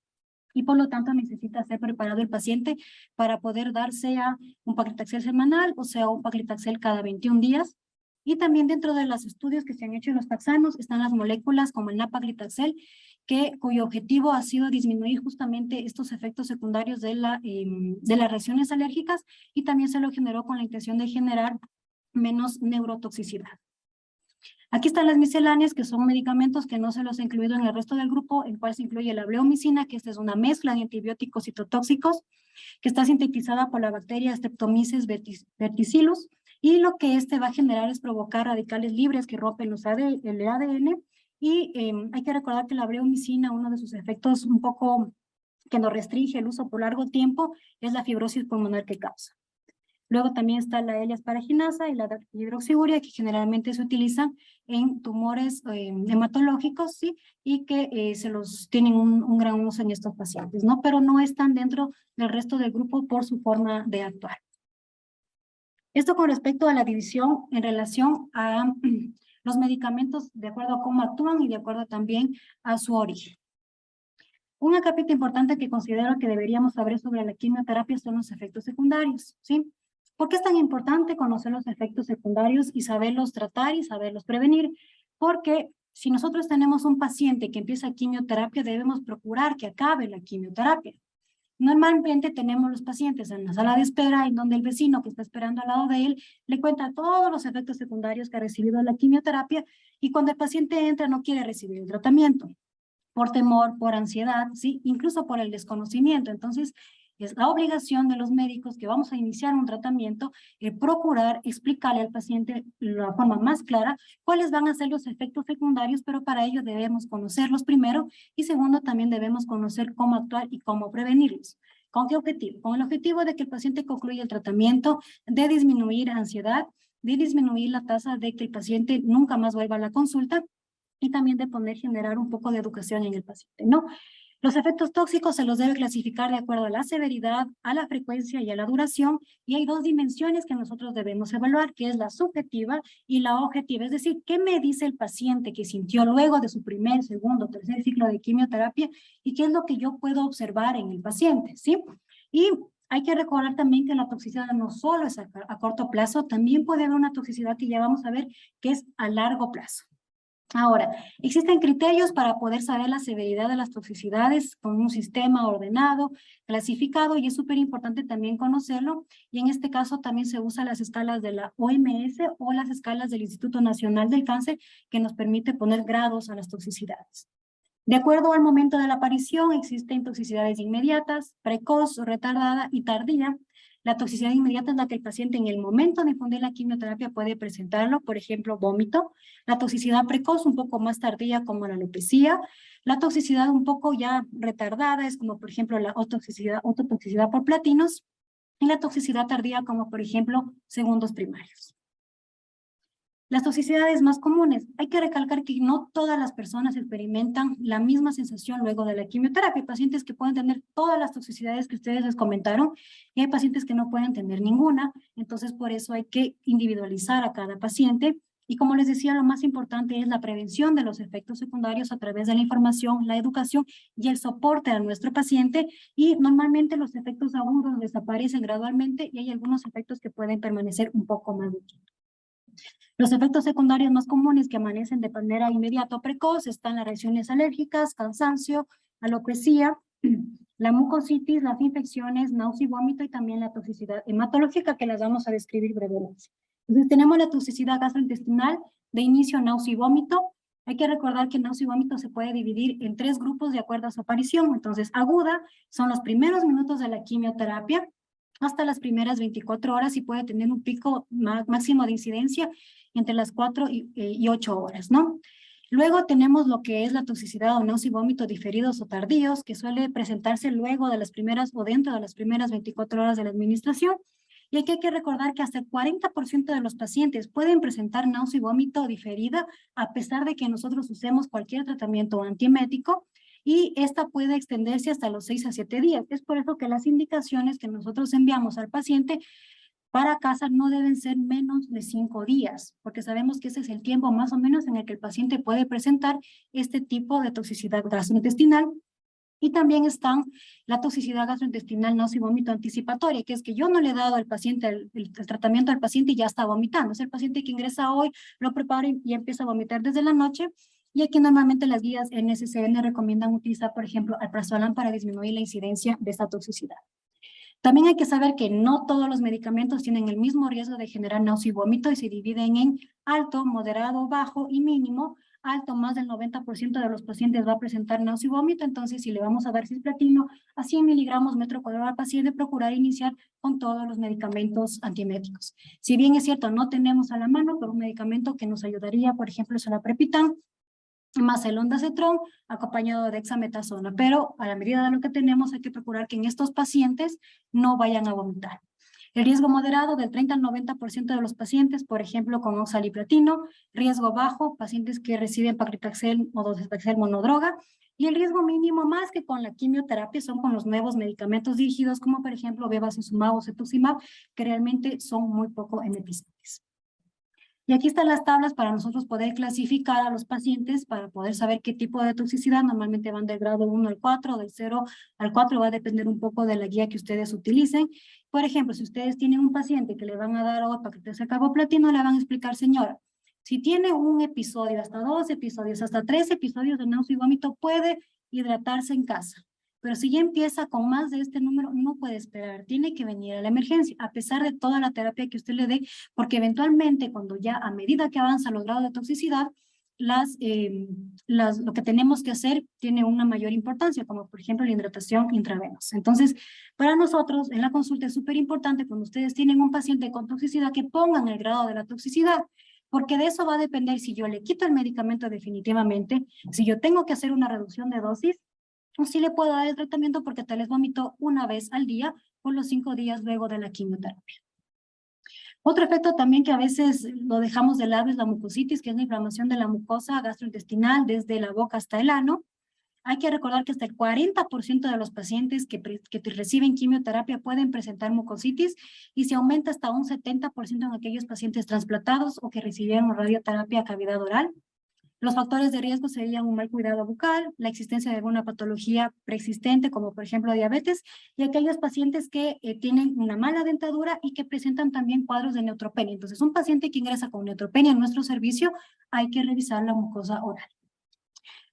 y por lo tanto necesita ser preparado el paciente para poder dar sea un paclitaxel semanal o sea un paclitaxel cada 21 días. Y también dentro de los estudios que se han hecho en los taxanos están las moléculas como el napaclitaxel, cuyo objetivo ha sido disminuir justamente estos efectos secundarios de las reacciones alérgicas, y también se lo generó con la intención de generar menos neurotoxicidad. Aquí están las misceláneas, que son medicamentos que no se los he incluido en el resto del grupo, en cual se incluye la bleomicina, que esta es una mezcla de antibióticos citotóxicos, que está sintetizada por la bacteria Streptomyces verticillus, y lo que este va a generar es provocar radicales libres que rompen el ADN, y hay que recordar que la bleomicina, uno de sus efectos un poco que nos restringe el uso por largo tiempo, es la fibrosis pulmonar que causa. Luego también está la L-asparaginasa y la hidroxiurea, que generalmente se utilizan en tumores hematológicos, ¿sí? Y que se los tienen un gran uso en estos pacientes, ¿no? Pero no están dentro del resto del grupo por su forma de actuar. Esto con respecto a la división en relación a los medicamentos de acuerdo a cómo actúan y de acuerdo también a su origen. Un acápite importante que considero que deberíamos saber sobre la quimioterapia son los efectos secundarios, ¿sí? ¿Por qué es tan importante conocer los efectos secundarios y saberlos tratar y saberlos prevenir? Porque si nosotros tenemos un paciente que empieza quimioterapia, debemos procurar que acabe la quimioterapia. Normalmente tenemos los pacientes en la sala de espera, en donde el vecino que está esperando al lado de él le cuenta todos los efectos secundarios que ha recibido la quimioterapia, y cuando el paciente entra no quiere recibir el tratamiento, por temor, por ansiedad, ¿sí? Incluso por el desconocimiento. Entonces, es la obligación de los médicos que vamos a iniciar un tratamiento, procurar explicarle al paciente de la forma más clara cuáles van a ser los efectos secundarios, pero para ello debemos conocerlos primero, y segundo, también debemos conocer cómo actuar y cómo prevenirlos. ¿Con qué objetivo? Con el objetivo de que el paciente concluya el tratamiento, de disminuir ansiedad, de disminuir la tasa de que el paciente nunca más vuelva a la consulta, y también de generar un poco de educación en el paciente, ¿no? Los efectos tóxicos se los debe clasificar de acuerdo a la severidad, a la frecuencia y a la duración, y hay dos dimensiones que nosotros debemos evaluar, que es la subjetiva y la objetiva, es decir, ¿qué me dice el paciente que sintió luego de su primer, segundo, tercer ciclo de quimioterapia, y qué es lo que yo puedo observar en el paciente, ¿sí? Y hay que recordar también que la toxicidad no solo es a corto plazo, también puede haber una toxicidad que ya vamos a ver que es a largo plazo. Ahora, existen criterios para poder saber la severidad de las toxicidades con un sistema ordenado, clasificado, y es súper importante también conocerlo. Y en este caso también se usan las escalas de la OMS o las escalas del Instituto Nacional del Cáncer, que nos permite poner grados a las toxicidades. De acuerdo al momento de la aparición, existen toxicidades inmediatas, precoz, retardada y tardía. La toxicidad inmediata es la que el paciente en el momento de infundir la quimioterapia puede presentarlo, por ejemplo, vómito. La toxicidad precoz, un poco más tardía, como la alopecia. La toxicidad un poco ya retardada es como, por ejemplo, la ototoxicidad por platinos. Y la toxicidad tardía, como por ejemplo, segundos primarios. Las toxicidades más comunes. Hay que recalcar que no todas las personas experimentan la misma sensación luego de la quimioterapia. Hay pacientes que pueden tener todas las toxicidades que ustedes les comentaron, y hay pacientes que no pueden tener ninguna. Entonces, por eso hay que individualizar a cada paciente. Y como les decía, lo más importante es la prevención de los efectos secundarios a través de la información, la educación y el soporte a nuestro paciente. Y normalmente los efectos agudos desaparecen gradualmente, y hay algunos efectos que pueden permanecer un poco más de tiempo. Los efectos secundarios más comunes que amanecen de manera inmediata o precoz están las reacciones alérgicas, cansancio, alopecia, la mucositis, las infecciones, náusea y vómito, y también la toxicidad hematológica, que las vamos a describir brevemente. Entonces tenemos la toxicidad gastrointestinal, de inicio náusea y vómito. Hay que recordar que náusea y vómito se puede dividir en 3 grupos de acuerdo a su aparición. Entonces, aguda son los primeros minutos de la quimioterapia, hasta las primeras 24 horas, y puede tener un pico máximo de incidencia entre las 4 y 8 horas, ¿no? Luego tenemos lo que es la toxicidad o náusea y vómito diferidos o tardíos, que suele presentarse luego de las primeras o dentro de las primeras 24 horas de la administración. Y aquí hay que recordar que hasta el 40% de los pacientes pueden presentar náusea y vómito diferida, a pesar de que nosotros usemos cualquier tratamiento antiemético, y esta puede extenderse hasta los 6 a 7 días. Es por eso que las indicaciones que nosotros enviamos al paciente para casa no deben ser menos de 5 días, porque sabemos que ese es el tiempo más o menos en el que el paciente puede presentar este tipo de toxicidad gastrointestinal. Y también están la toxicidad gastrointestinal náusea y vómito anticipatoria, que es que yo no le he dado al paciente el tratamiento al paciente y ya está vomitando. Es el paciente que ingresa hoy, lo prepara y empieza a vomitar desde la noche. Y aquí normalmente las guías NSCN recomiendan utilizar, por ejemplo, alprazolam para disminuir la incidencia de esta toxicidad. También hay que saber que no todos los medicamentos tienen el mismo riesgo de generar náusea y vómito y se dividen en alto, moderado, bajo y mínimo. Alto, más del 90% de los pacientes va a presentar náusea y vómito, entonces si le vamos a dar cisplatino a 100 miligramos metro cuadrado al paciente, procurar iniciar con todos los medicamentos antieméticos. Si bien es cierto, no tenemos a la mano, pero un medicamento que nos ayudaría, por ejemplo, es el aprepitan, más el ondansetron acompañado de dexametasona, pero a la medida de lo que tenemos hay que procurar que en estos pacientes no vayan a vomitar. El riesgo moderado del 30 al 90% de los pacientes, por ejemplo, con oxaliplatino, riesgo bajo, pacientes que reciben paclitaxel o docetaxel monodroga, y el riesgo mínimo más que con la quimioterapia son con los nuevos medicamentos dirigidos, como por ejemplo bevacizumab o cetuximab, que realmente son muy poco eficientes. Y aquí están las tablas para nosotros poder clasificar a los pacientes para poder saber qué tipo de toxicidad. Normalmente van del grado 1 al 4, del 0 al 4, va a depender un poco de la guía que ustedes utilicen. Por ejemplo, si ustedes tienen un paciente que le van a dar paquetes carboplatino, le van a explicar, señora, si tiene un episodio, hasta 2 episodios, hasta 3 episodios de náusea y vómito, puede hidratarse en casa. Pero si ya empieza con más de este número, no puede esperar, tiene que venir a la emergencia, a pesar de toda la terapia que usted le dé, porque eventualmente cuando ya a medida que avanza los grados de toxicidad, lo que tenemos que hacer tiene una mayor importancia, como por ejemplo la hidratación intravenosa. Entonces, para nosotros en la consulta es súper importante cuando ustedes tienen un paciente con toxicidad que pongan el grado de la toxicidad, porque de eso va a depender si yo le quito el medicamento definitivamente, si yo tengo que hacer una reducción de dosis, o si le puedo dar el tratamiento porque tal vez vomito una vez al día por los 5 días luego de la quimioterapia. Otro efecto también que a veces lo dejamos de lado es la mucositis, que es la inflamación de la mucosa gastrointestinal desde la boca hasta el ano. Hay que recordar que hasta el 40% de los pacientes que reciben quimioterapia pueden presentar mucositis y se aumenta hasta un 70% en aquellos pacientes trasplantados o que recibieron radioterapia a cavidad oral. Los factores de riesgo serían un mal cuidado bucal, la existencia de alguna patología preexistente, como por ejemplo diabetes, y aquellos pacientes que tienen una mala dentadura y que presentan también cuadros de neutropenia. Entonces, un paciente que ingresa con neutropenia en nuestro servicio, hay que revisar la mucosa oral.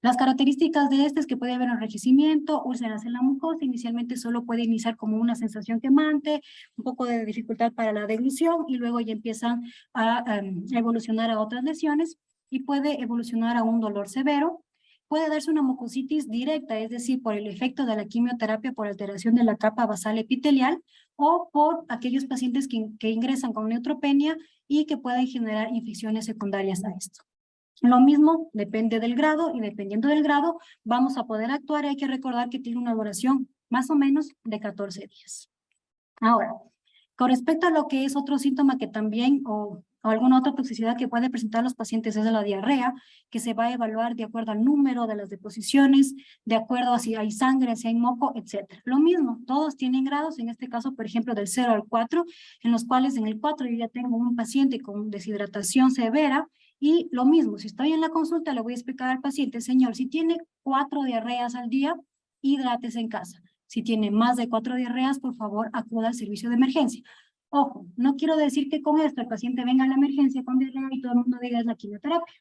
Las características de este es que puede haber enrojecimiento, úlceras en la mucosa, inicialmente solo puede iniciar como una sensación quemante, un poco de dificultad para la deglución y luego ya empiezan a evolucionar a otras lesiones y puede evolucionar a un dolor severo. Puede darse una mucositis directa, es decir, por el efecto de la quimioterapia por alteración de la capa basal epitelial o por aquellos pacientes que ingresan con neutropenia y que pueden generar infecciones secundarias a esto. Lo mismo depende del grado y dependiendo del grado vamos a poder actuar. Hay que recordar que tiene una duración más o menos de 14 días. Ahora, con respecto a lo que es otro síntoma que también o alguna otra toxicidad que puede presentar los pacientes es la diarrea, que se va a evaluar de acuerdo al número de las deposiciones, de acuerdo a si hay sangre, si hay moco, etc. Lo mismo, todos tienen grados, en este caso, por ejemplo, del 0 al 4, en los cuales en el 4 yo ya tengo un paciente con deshidratación severa, y lo mismo, si estoy en la consulta, le voy a explicar al paciente, señor, si tiene 4 diarreas al día, hidrátese en casa. Si tiene más de 4 diarreas, por favor, acuda al servicio de emergencia. Ojo, no quiero decir que con esto el paciente venga a la emergencia con diarrea y todo el mundo diga es la quimioterapia.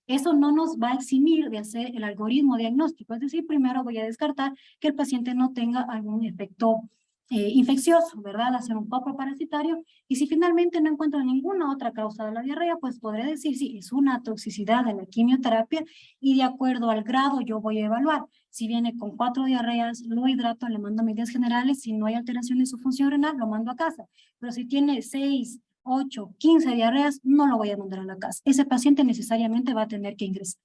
Eso no nos va a eximir de hacer el algoritmo diagnóstico, es decir, primero voy a descartar que el paciente no tenga algún efecto infeccioso, ¿verdad? Hacer un poco parasitario, y si finalmente no encuentro ninguna otra causa de la diarrea, pues podré decir, sí, es una toxicidad de la quimioterapia, y de acuerdo al grado yo voy a evaluar. Si viene con 4 diarreas, lo hidrato, le mando medidas generales, si no hay alteración en su función renal, lo mando a casa, pero si tiene 6, 8, 15 diarreas, no lo voy a mandar a la casa. Ese paciente necesariamente va a tener que ingresar.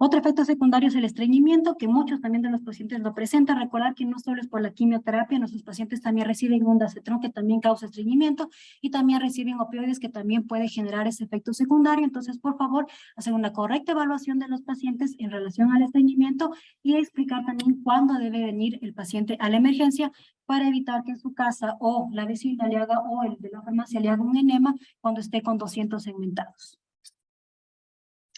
Otro efecto secundario es el estreñimiento, que muchos también de los pacientes lo presentan. Recordar que no solo es por la quimioterapia, nuestros pacientes también reciben ondansetron, que también causa estreñimiento, y también reciben opioides, que también puede generar ese efecto secundario. Entonces, por favor, hacer una correcta evaluación de los pacientes en relación al estreñimiento y explicar también cuándo debe venir el paciente a la emergencia para evitar que en su casa o la vecina le haga o el de la farmacia le haga un enema cuando esté con 200 segmentados.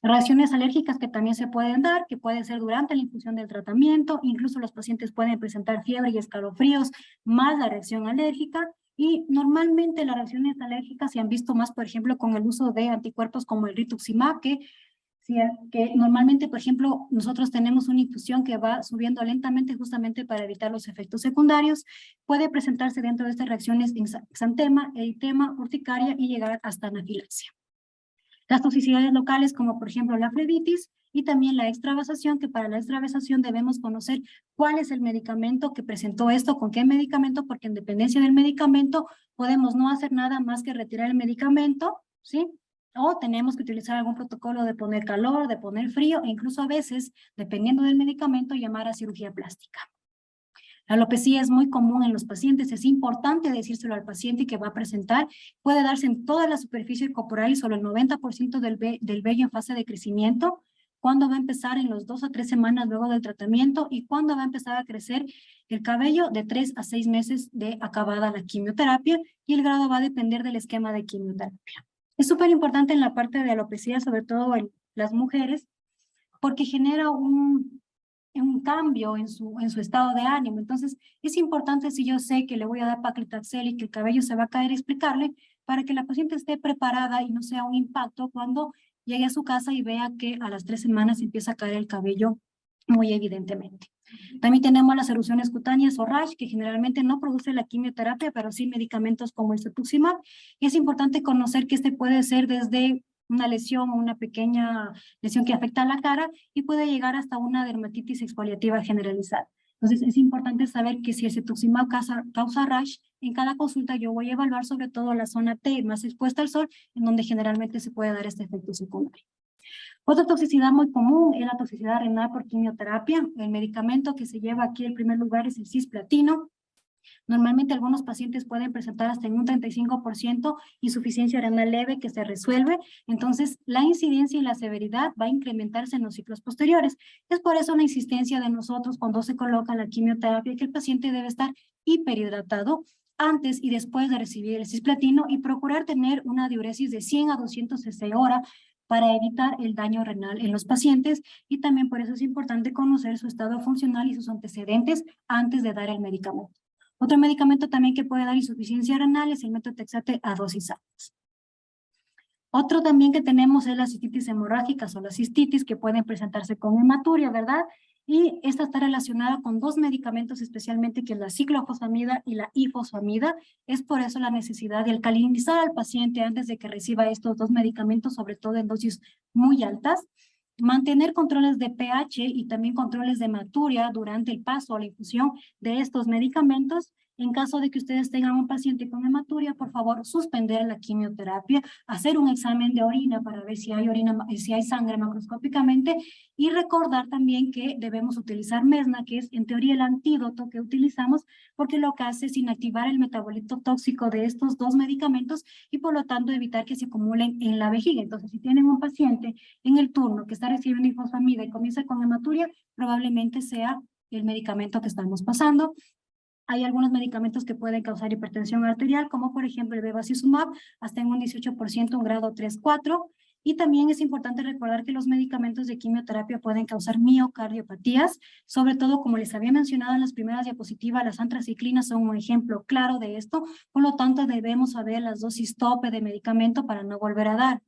Reacciones alérgicas que también se pueden dar, que pueden ser durante la infusión del tratamiento, incluso los pacientes pueden presentar fiebre y escalofríos más la reacción alérgica, y normalmente las reacciones alérgicas se han visto más, por ejemplo, con el uso de anticuerpos como el rituximab, que ¿sí? Que normalmente, por ejemplo, nosotros tenemos una infusión que va subiendo lentamente justamente para evitar los efectos secundarios. Puede presentarse dentro de estas reacciones exantema, eritema, urticaria y llegar hasta anafilaxia. Las toxicidades locales, como por ejemplo la flebitis y también la extravasación, que para la extravasación debemos conocer cuál es el medicamento que presentó esto, con qué medicamento, porque en dependencia del medicamento podemos no hacer nada más que retirar el medicamento, ¿sí? O tenemos que utilizar algún protocolo de poner calor, de poner frío, e incluso a veces, dependiendo del medicamento, llamar a cirugía plástica. La alopecia es muy común en los pacientes, es importante decírselo al paciente que va a presentar, puede darse en toda la superficie corporal y solo el 90% del vello en fase de crecimiento, cuándo va a empezar en los 2 a 3 semanas luego del tratamiento y cuándo va a empezar a crecer el cabello de 3 a 6 meses de acabada la quimioterapia y el grado va a depender del esquema de quimioterapia. Es súper importante en la parte de alopecia, sobre todo en las mujeres, porque genera un cambio en su estado de ánimo. Entonces, es importante si yo sé que le voy a dar paclitaxel y que el cabello se va a caer, explicarle para que la paciente esté preparada y no sea un impacto cuando llegue a su casa y vea que a las 3 semanas empieza a caer el cabello muy evidentemente. También tenemos las erupciones cutáneas o rash, que generalmente no produce la quimioterapia, pero sí medicamentos como el cetuximab. Y es importante conocer que este puede ser desde una lesión o una pequeña lesión que afecta a la cara y puede llegar hasta una dermatitis exfoliativa generalizada. Entonces, es importante saber que si el cetuximab causa rash, en cada consulta yo voy a evaluar sobre todo la zona T más expuesta al sol, en donde generalmente se puede dar este efecto secundario. Otra toxicidad muy común es la toxicidad renal por quimioterapia. El medicamento que se lleva aquí en primer lugar es el cisplatino. Normalmente algunos pacientes pueden presentar hasta en un 35% insuficiencia renal leve que se resuelve. Entonces, la incidencia y la severidad va a incrementarse en los ciclos posteriores. Es por eso la insistencia de nosotros cuando se coloca la quimioterapia que el paciente debe estar hiperhidratado antes y después de recibir el cisplatino y procurar tener una diuresis de 100 a 200 cc hora para evitar el daño renal en los pacientes y también por eso es importante conocer su estado funcional y sus antecedentes antes de dar el medicamento. Otro medicamento también que puede dar insuficiencia renal es el metotrexate a dosis altas. Otro también que tenemos es la cistitis hemorrágica o la cistitis que pueden presentarse con hematuria, ¿verdad? Y esta está relacionada con 2 medicamentos especialmente que es la ciclofosfamida y la ifosfamida. Es por eso la necesidad de alcalinizar al paciente antes de que reciba estos 2 medicamentos, sobre todo en dosis muy altas. Mantener controles de pH y también controles de hematuria durante el paso o la infusión de estos medicamentos. En caso de que ustedes tengan un paciente con hematuria, por favor, suspender la quimioterapia, hacer un examen de orina para ver si hay sangre macroscópicamente y recordar también que debemos utilizar mesna, que es en teoría el antídoto que utilizamos, porque lo que hace es inactivar el metabolito tóxico de estos 2 medicamentos y por lo tanto evitar que se acumulen en la vejiga. Entonces, si tienen un paciente en el turno que está recibiendo ifosfamida y comienza con hematuria, probablemente sea el medicamento que estamos pasando. Hay algunos medicamentos que pueden causar hipertensión arterial, como por ejemplo el bevacizumab, hasta en un 18%, un grado 3-4. Y también es importante recordar que los medicamentos de quimioterapia pueden causar miocardiopatías, sobre todo, como les había mencionado en las primeras diapositivas, las antraciclinas son un ejemplo claro de esto, por lo tanto debemos saber las dosis tope de medicamento para no volver a dar.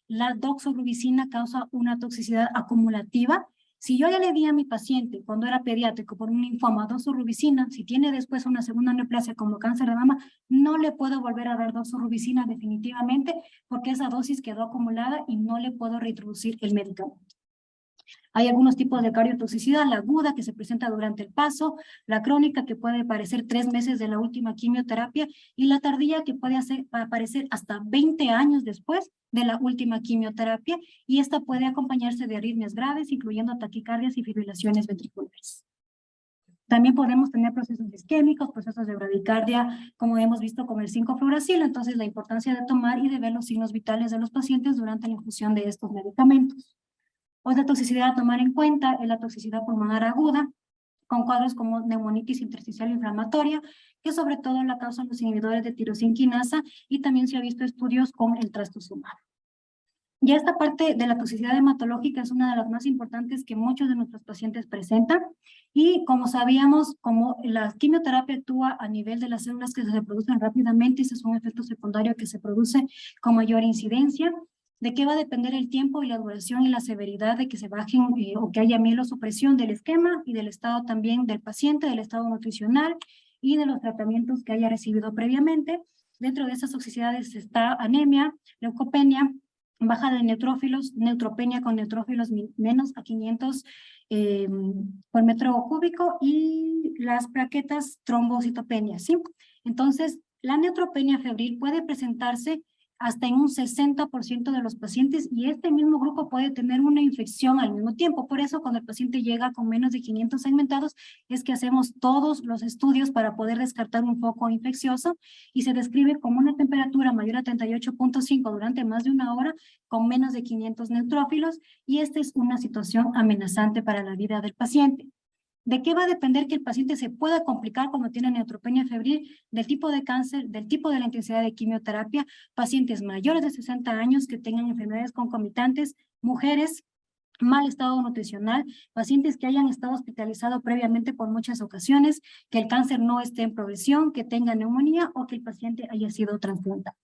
La doxorubicina causa una toxicidad acumulativa. Si yo ya le di a mi paciente cuando era pediátrico por un linfoma doxorubicina, si tiene después una segunda neoplasia como cáncer de mama, no le puedo volver a dar doxorubicina definitivamente porque esa dosis quedó acumulada y no le puedo reintroducir el medicamento. Hay algunos tipos de cardiotoxicidad, la aguda que se presenta durante el paso, la crónica que puede aparecer 3 meses de la última quimioterapia y la tardía que puede aparecer hasta 20 años después de la última quimioterapia y esta puede acompañarse de arritmias graves, incluyendo taquicardias y fibrilaciones ventriculares. También podemos tener procesos isquémicos, procesos de bradicardia, como hemos visto con el 5-fluoracil. Entonces, la importancia de tomar y de ver los signos vitales de los pacientes durante la infusión de estos medicamentos. Otra toxicidad a tomar en cuenta es la toxicidad pulmonar aguda, con cuadros como neumonitis intersticial inflamatoria, que sobre todo la causan los inhibidores de tirosinquinasa y también se ha visto estudios con el trastuzumab. Ya esta parte de la toxicidad hematológica es una de las más importantes que muchos de nuestros pacientes presentan y como sabíamos, como la quimioterapia actúa a nivel de las células que se reproducen rápidamente, ese es un efecto secundario que se produce con mayor incidencia. ¿De qué va a depender el tiempo y la duración y la severidad de que se bajen o que haya mielosupresión del esquema y del estado también del paciente, del estado nutricional y de los tratamientos que haya recibido previamente? Dentro de esas toxicidades está anemia, leucopenia, baja de neutrófilos, neutropenia con neutrófilos menos a 500 por metro cúbico y las plaquetas trombocitopenia, ¿sí? Entonces, la neutropenia febril puede presentarse hasta en un 60% de los pacientes y este mismo grupo puede tener una infección al mismo tiempo. Por eso, cuando el paciente llega con menos de 500 segmentados, es que hacemos todos los estudios para poder descartar un foco infeccioso y se describe como una temperatura mayor a 38.5 durante más de una hora con menos de 500 neutrófilos y esta es una situación amenazante para la vida del paciente. ¿De qué va a depender que el paciente se pueda complicar cuando tiene neutropenia febril? Del tipo de cáncer, del tipo de la intensidad de quimioterapia, pacientes mayores de 60 años que tengan enfermedades concomitantes, mujeres, mal estado nutricional, pacientes que hayan estado hospitalizados previamente por muchas ocasiones, que el cáncer no esté en progresión, que tenga neumonía o que el paciente haya sido trasplantado.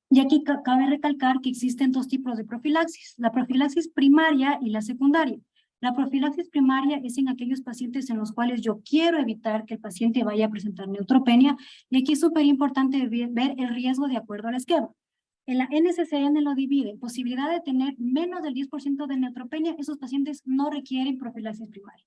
Y aquí cabe recalcar que existen dos tipos de profilaxis, la profilaxis primaria y la secundaria. La profilaxis primaria es en aquellos pacientes en los cuales yo quiero evitar que el paciente vaya a presentar neutropenia y aquí es súper importante ver el riesgo de acuerdo al esquema. En la NCCN lo divide, posibilidad de tener menos del 10% de neutropenia, esos pacientes no requieren profilaxis primaria.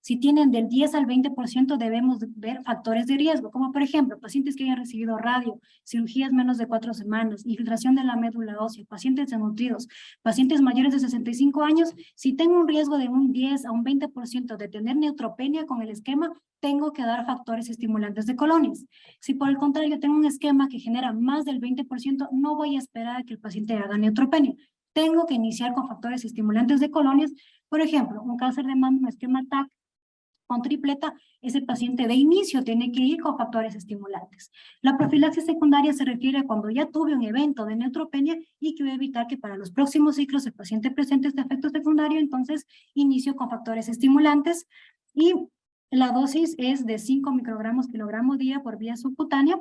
Si tienen del 10 al 20% debemos ver factores de riesgo, como por ejemplo, pacientes que hayan recibido radio, cirugías menos de 4 semanas, infiltración de la médula ósea, pacientes desnutridos, pacientes mayores de 65 años, si tengo un riesgo de un 10 a un 20% de tener neutropenia con el esquema, tengo que dar factores estimulantes de colonias. Si por el contrario tengo un esquema que genera más del 20%, no voy a esperar a que el paciente haga neutropenia. Tengo que iniciar con factores estimulantes de colonias, por ejemplo, un cáncer de mama, un esquema TAC, con tripleta, ese paciente de inicio tiene que ir con factores estimulantes. La profilaxis secundaria se refiere a cuando ya tuve un evento de neutropenia y quiero evitar que para los próximos ciclos el paciente presente este efecto secundario, entonces inicio con factores estimulantes y la dosis es de 5 microgramos kilogramo día por vía subcutánea.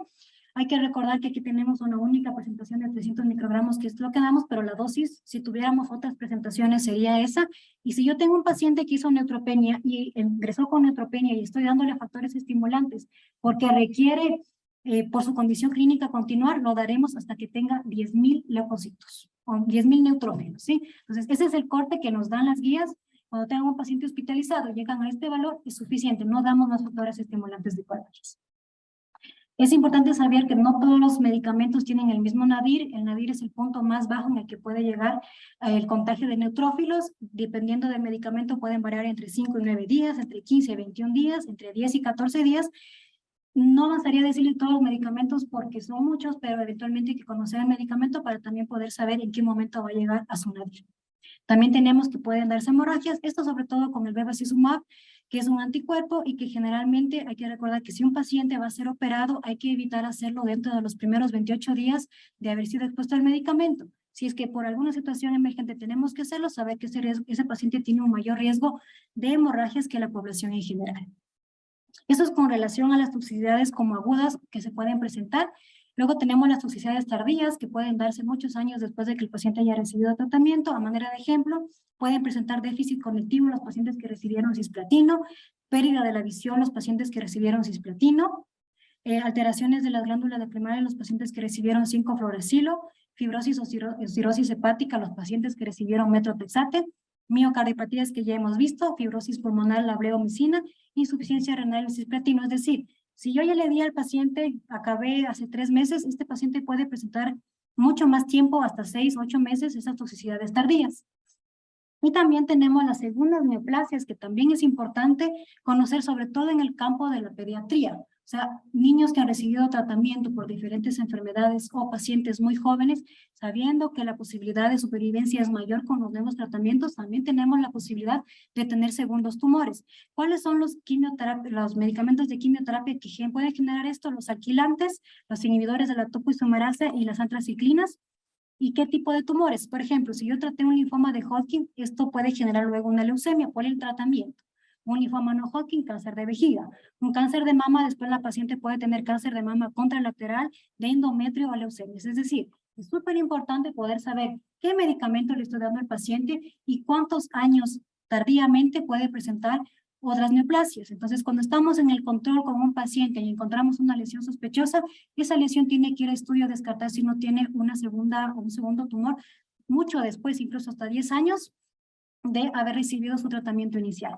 Hay que recordar que aquí tenemos una única presentación de 300 microgramos, que es lo que damos, pero la dosis, si tuviéramos otras presentaciones, sería esa. Y si yo tengo un paciente que hizo neutropenia y ingresó con neutropenia y estoy dándole factores estimulantes porque requiere, por su condición clínica, continuar, lo daremos hasta que tenga 10.000 leucocitos o 10.000 neutrófilos, ¿sí? Entonces, ese es el corte que nos dan las guías. Cuando tengan un paciente hospitalizado y llegan a este valor, es suficiente. No damos más factores estimulantes de colonias. Es importante saber que no todos los medicamentos tienen el mismo nadir. El nadir es el punto más bajo en el que puede llegar el contagio de neutrófilos. Dependiendo del medicamento pueden variar entre 5 y 9 días, entre 15 y 21 días, entre 10 y 14 días. No avanzaría a decirle todos los medicamentos porque son muchos, pero eventualmente hay que conocer el medicamento para también poder saber en qué momento va a llegar a su nadir. También tenemos que pueden darse hemorragias, esto sobre todo con el bevacizumab, que es un anticuerpo y que generalmente hay que recordar que si un paciente va a ser operado, hay que evitar hacerlo dentro de los primeros 28 días de haber sido expuesto al medicamento. Si es que por alguna situación emergente tenemos que hacerlo, saber que ese paciente tiene un mayor riesgo de hemorragias que la población en general. Eso es con relación a las toxicidades como agudas que se pueden presentar. Luego tenemos las toxicidades tardías que pueden darse muchos años después de que el paciente haya recibido tratamiento. A manera de ejemplo, pueden presentar déficit cognitivo los pacientes que recibieron cisplatino, pérdida de la visión los pacientes que recibieron cisplatino, alteraciones de las glándulas de primaria en los pacientes que recibieron 5-fluoracilo, fibrosis o cirrosis hepática los pacientes que recibieron methotrexate, miocardiopatías que ya hemos visto, fibrosis pulmonar, la bleomicina, insuficiencia renal y cisplatino. Es decir, si yo ya le di al paciente, acabé hace 3 meses, este paciente puede presentar mucho más tiempo, hasta 6, 8 meses, esas toxicidades tardías. Y también tenemos las segundas neoplasias, que también es importante conocer, sobre todo en el campo de la pediatría. O sea, niños que han recibido tratamiento por diferentes enfermedades o pacientes muy jóvenes, sabiendo que la posibilidad de supervivencia es mayor con los nuevos tratamientos, también tenemos la posibilidad de tener segundos tumores. ¿Cuáles son los medicamentos de quimioterapia que pueden generar esto? Los alquilantes, los inhibidores de la topoisomerasa y las antraciclinas. ¿Y qué tipo de tumores? Por ejemplo, si yo traté un linfoma de Hodgkin, esto puede generar luego una leucemia por el tratamiento. Un linfoma no Hodgkin, cáncer de vejiga. Un cáncer de mama, después la paciente puede tener cáncer de mama contralateral, de endometrio o leucemias. Es decir, Es súper importante poder saber qué medicamento le estoy dando al paciente y cuántos años tardíamente puede presentar otras neoplasias. Entonces, cuando estamos en el control con un paciente y encontramos una lesión sospechosa, esa lesión tiene que ir a estudio a descartar si no tiene una segunda o un segundo tumor, mucho después, incluso hasta 10 años de haber recibido su tratamiento inicial.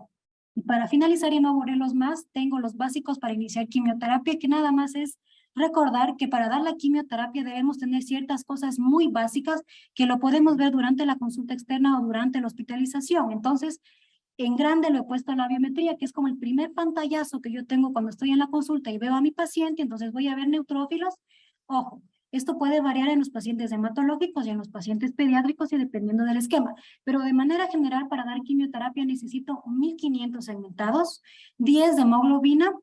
Y para finalizar y no aburrirlos más, tengo los básicos para iniciar quimioterapia, que nada más es recordar que para dar la quimioterapia debemos tener ciertas cosas muy básicas que lo podemos ver durante la consulta externa o durante la hospitalización. Entonces, en grande lo he puesto en la biometría, que es como el primer pantallazo que yo tengo cuando estoy en la consulta y veo a mi paciente, entonces voy a ver neutrófilos. Ojo, esto puede variar en los pacientes hematológicos y en los pacientes pediátricos y dependiendo del esquema, pero de manera general para dar quimioterapia necesito 1500 segmentados, 10 de hemoglobina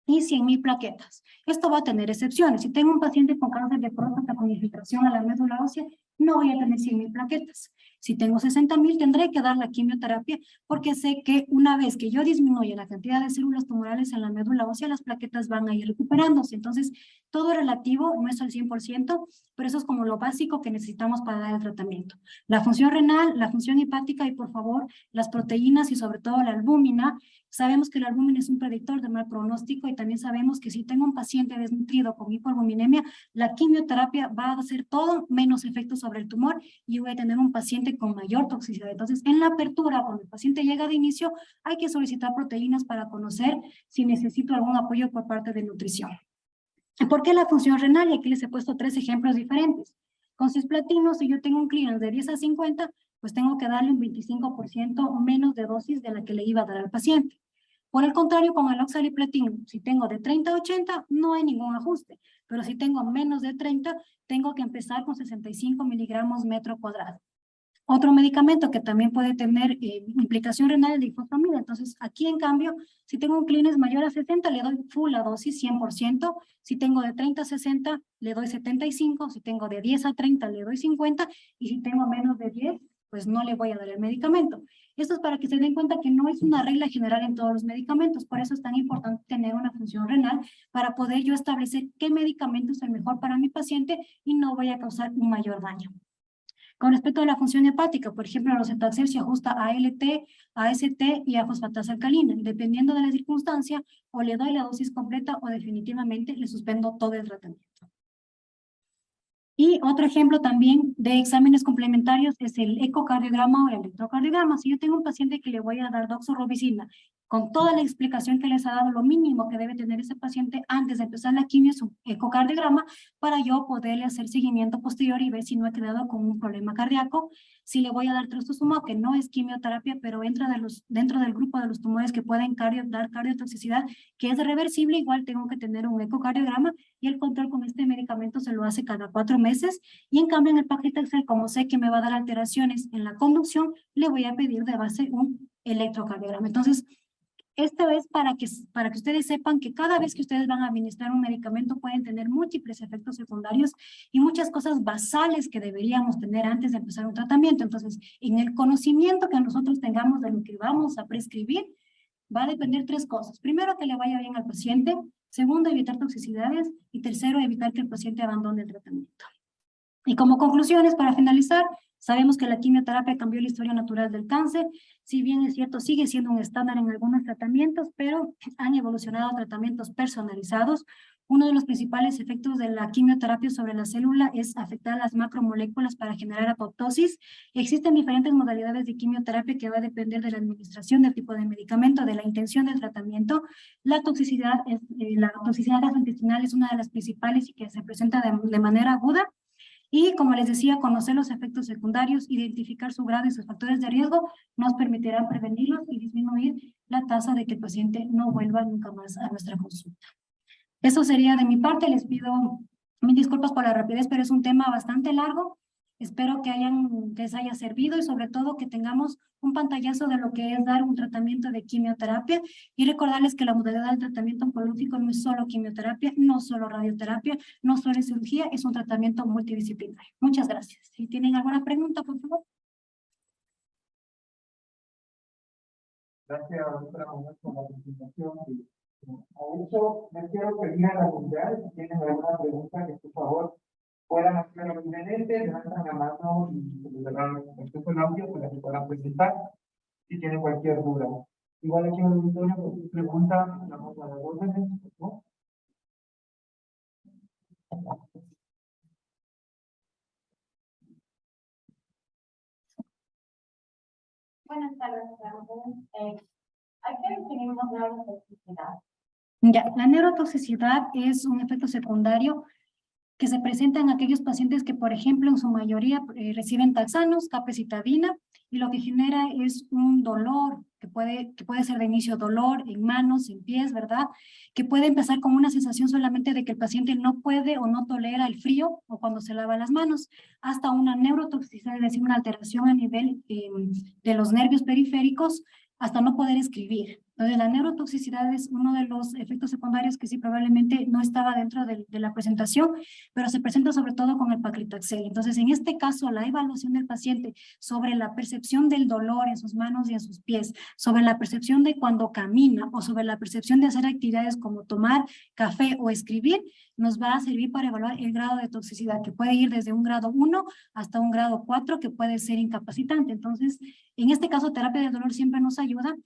y 100.000 plaquetas. Esto va a tener excepciones. Si tengo un paciente con cáncer de próstata con infiltración a la médula ósea, no voy a tener 100.000 plaquetas. Si tengo 60.000, tendré que dar la quimioterapia porque sé que una vez que yo disminuya la cantidad de células tumorales en la médula ósea, las plaquetas van a ir recuperándose. Entonces, todo relativo, no es al 100%, pero eso es como lo básico que necesitamos para dar el tratamiento. La función renal, la función hepática y, por favor, las proteínas y sobre todo la albúmina. Sabemos que la albúmina es un predictor de mal pronóstico y también sabemos que si tengo un paciente desnutrido con hipoalbuminemia, la quimioterapia va a hacer todo menos efecto sobre el tumor y voy a tener un paciente con mayor toxicidad. Entonces, en la apertura, cuando el paciente llega de inicio, hay que solicitar proteínas para conocer si necesito algún apoyo por parte de nutrición. ¿Por qué la función renal? Y aquí les he puesto 3 ejemplos diferentes. Con cisplatino, si yo tengo un clearance de 10 a 50, pues tengo que darle un 25% menos de dosis de la que le iba a dar al paciente. Por el contrario, con el oxaliplatino, si tengo de 30 a 80, no hay ningún ajuste. Pero si tengo menos de 30, tengo que empezar con 65 miligramos metro cuadrado. Otro medicamento que también puede tener implicación renal es la ifosfamida. Entonces, aquí en cambio, si tengo un clearance mayor a 60, le doy full la dosis, 100%. Si tengo de 30 a 60, le doy 75. Si tengo de 10 a 30, le doy 50. Y si tengo menos de 10, pues no le voy a dar el medicamento. Esto es para que se den cuenta que no es una regla general en todos los medicamentos. Por eso es tan importante tener una función renal para poder yo establecer qué medicamento es el mejor para mi paciente y no vaya a causar un mayor daño. Con respecto a la función hepática, por ejemplo, el Ocetaxel se ajusta a ALT, a AST y a fosfatasa alcalina. Dependiendo de la circunstancia, o le doy la dosis completa o definitivamente le suspendo todo el tratamiento. Y otro ejemplo también de exámenes complementarios es el ecocardiograma o el electrocardiograma. Si yo tengo un paciente que le voy a dar doxorubicina, con toda la explicación que les ha dado, lo mínimo que debe tener ese paciente antes de empezar la quimio es un ecocardiograma para yo poderle hacer seguimiento posterior y ver si no he quedado con un problema cardíaco. Si le voy a dar trastuzumab, que no es quimioterapia, pero entra dentro del grupo de los tumores que pueden dar cardiotoxicidad, que es reversible, igual tengo que tener un ecocardiograma y el control con este medicamento se lo hace cada 4 meses. Y en cambio en el Paclitaxel, como sé que me va a dar alteraciones en la conducción, le voy a pedir de base un electrocardiograma. Entonces, esto es para que ustedes sepan que cada vez que ustedes van a administrar un medicamento pueden tener múltiples efectos secundarios y muchas cosas basales que deberíamos tener antes de empezar un tratamiento. Entonces, en el conocimiento que nosotros tengamos de lo que vamos a prescribir, va a depender 3 cosas. Primero, que le vaya bien al paciente. Segundo, evitar toxicidades. Y tercero, evitar que el paciente abandone el tratamiento. Y como conclusiones, para finalizar, sabemos que la quimioterapia cambió la historia natural del cáncer. Si bien es cierto, sigue siendo un estándar en algunos tratamientos, pero han evolucionado a tratamientos personalizados. Uno de los principales efectos de la quimioterapia sobre la célula es afectar las macromoléculas para generar apoptosis. Existen diferentes modalidades de quimioterapia que va a depender de la administración, del tipo de medicamento, de la intención del tratamiento. La toxicidad gastrointestinal es una de las principales y que se presenta de manera aguda. Y como les decía, conocer los efectos secundarios, identificar su grado y sus factores de riesgo nos permitirán prevenirlos y disminuir la tasa de que el paciente no vuelva nunca más a nuestra consulta. Eso sería de mi parte. Les pido mil disculpas por la rapidez, pero es un tema bastante largo. Espero que les haya servido y sobre todo que tengamos un pantallazo de lo que es dar un tratamiento de quimioterapia y recordarles que la modalidad del tratamiento oncológico no es solo quimioterapia, no solo radioterapia, no solo cirugía, es un tratamiento multidisciplinario. Muchas gracias. Si tienen alguna pregunta, por favor. Gracias, doctora Muñoz, por la presentación. A eso, me quiero pedir a la comunidad, si tienen alguna pregunta, que por favor Puedan hacer lo pertinente, levantan la mano y se les dará acceso al audio para que puedan presentar si tienen cualquier duda. Igual aquí en el auditorio, cualquier pregunta, vamos a dar órdenes, ¿no? Buenas tardes, ¿a qué definimos neurotoxicidad? Ya, la neurotoxicidad es un efecto secundario que se presenta en aquellos pacientes que, por ejemplo, en su mayoría reciben taxanos, capecitabina, y lo que genera es un dolor que puede ser de inicio dolor en manos, en pies, ¿verdad? Que puede empezar con una sensación solamente de que el paciente no puede o no tolera el frío o cuando se lava las manos, hasta una neurotoxicidad, es decir, una alteración a nivel de los nervios periféricos, hasta no poder escribir. Entonces, la neurotoxicidad es uno de los efectos secundarios que sí probablemente no estaba dentro de la presentación, pero se presenta sobre todo con el paclitaxel. Entonces, en este caso, la evaluación del paciente sobre la percepción del dolor en sus manos y en sus pies, sobre la percepción de cuando camina o sobre la percepción de hacer actividades como tomar café o escribir, nos va a servir para evaluar el grado de toxicidad, que puede ir desde un grado 1 hasta un grado 4, que puede ser incapacitante. Entonces, en este caso, terapia del dolor siempre nos ayuda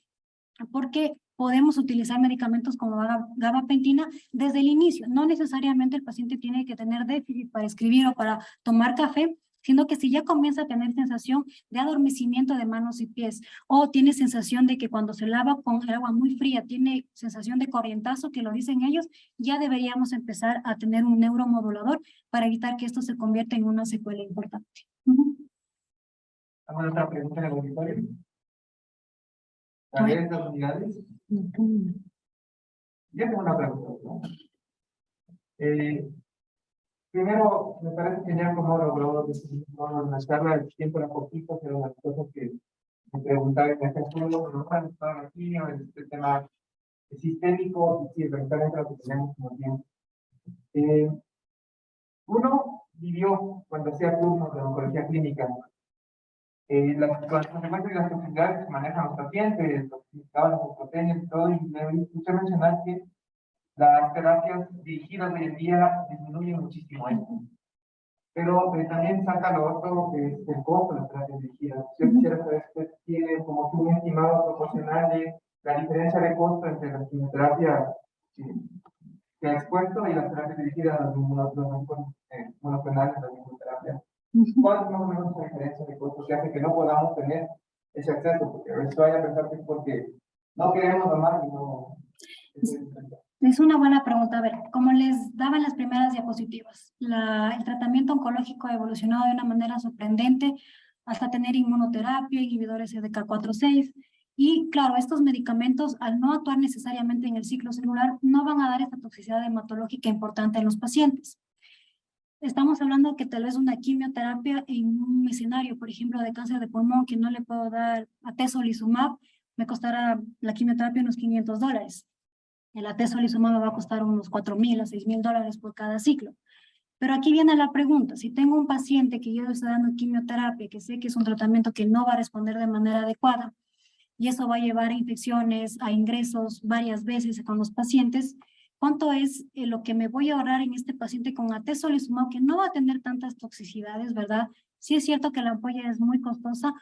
porque podemos utilizar medicamentos como gabapentina desde el inicio. No necesariamente el paciente tiene que tener déficit para escribir o para tomar café, sino que si ya comienza a tener sensación de adormecimiento de manos y pies, o tiene sensación de que cuando se lava con agua muy fría, tiene sensación de corrientazo, que lo dicen ellos, ya deberíamos empezar a tener un neuromodulador para evitar que esto se convierta en una secuela importante. ¿Alguna otra pregunta en el auditorio? ¿Tareas de las unidades? Yo tengo una pregunta, ¿no? Primero, me parece genial cómo logró en la charla, el tiempo era poquito, pero las cosas que me preguntaba en este estudio, no han estado aquí, o este tema sistémico, y sí, realmente lo que tenemos como tiempo. Uno vivió cuando hacía turnos de oncología clínica. Las consecuencias de las toxicidades que se manejan los pacientes, toxificaban las proteínas y todo, y me escuché mencionar que las terapias dirigidas hoy en día disminuyen muchísimo esto. Pero también salta lo otro, que es el costo de las terapias dirigidas. Yo quisiera saber si usted tiene como que un estimado proporcional de la diferencia de costo entre la quimioterapia que ha expuesto y las terapias dirigidas a los monoclonales de la quimioterapia. ¿Cuál es más o menos la diferencia de costo que hace que no podamos tener ese acceso? Porque a veces vaya a pensar que es porque no queremos tomar y no... Es una buena pregunta. A ver, como les daba en las primeras diapositivas, el tratamiento oncológico ha evolucionado de una manera sorprendente hasta tener inmunoterapia, inhibidores CDK4/6. Y claro, estos medicamentos, al no actuar necesariamente en el ciclo celular, no van a dar esta toxicidad hematológica importante en los pacientes. Estamos hablando que tal vez una quimioterapia en un escenario, por ejemplo, de cáncer de pulmón, que no le puedo dar atezolizumab, me costará la quimioterapia unos $500. El atezolizumab me va a costar unos $4,000 a $6,000 por cada ciclo. Pero aquí viene la pregunta, si tengo un paciente que yo le estoy dando quimioterapia, que sé que es un tratamiento que no va a responder de manera adecuada, y eso va a llevar a infecciones, a ingresos varias veces con los pacientes, ¿cuánto es lo que me voy a ahorrar en este paciente con atezolizumab, que no va a tener tantas toxicidades, ¿verdad? Sí es cierto que la ampolla es muy costosa,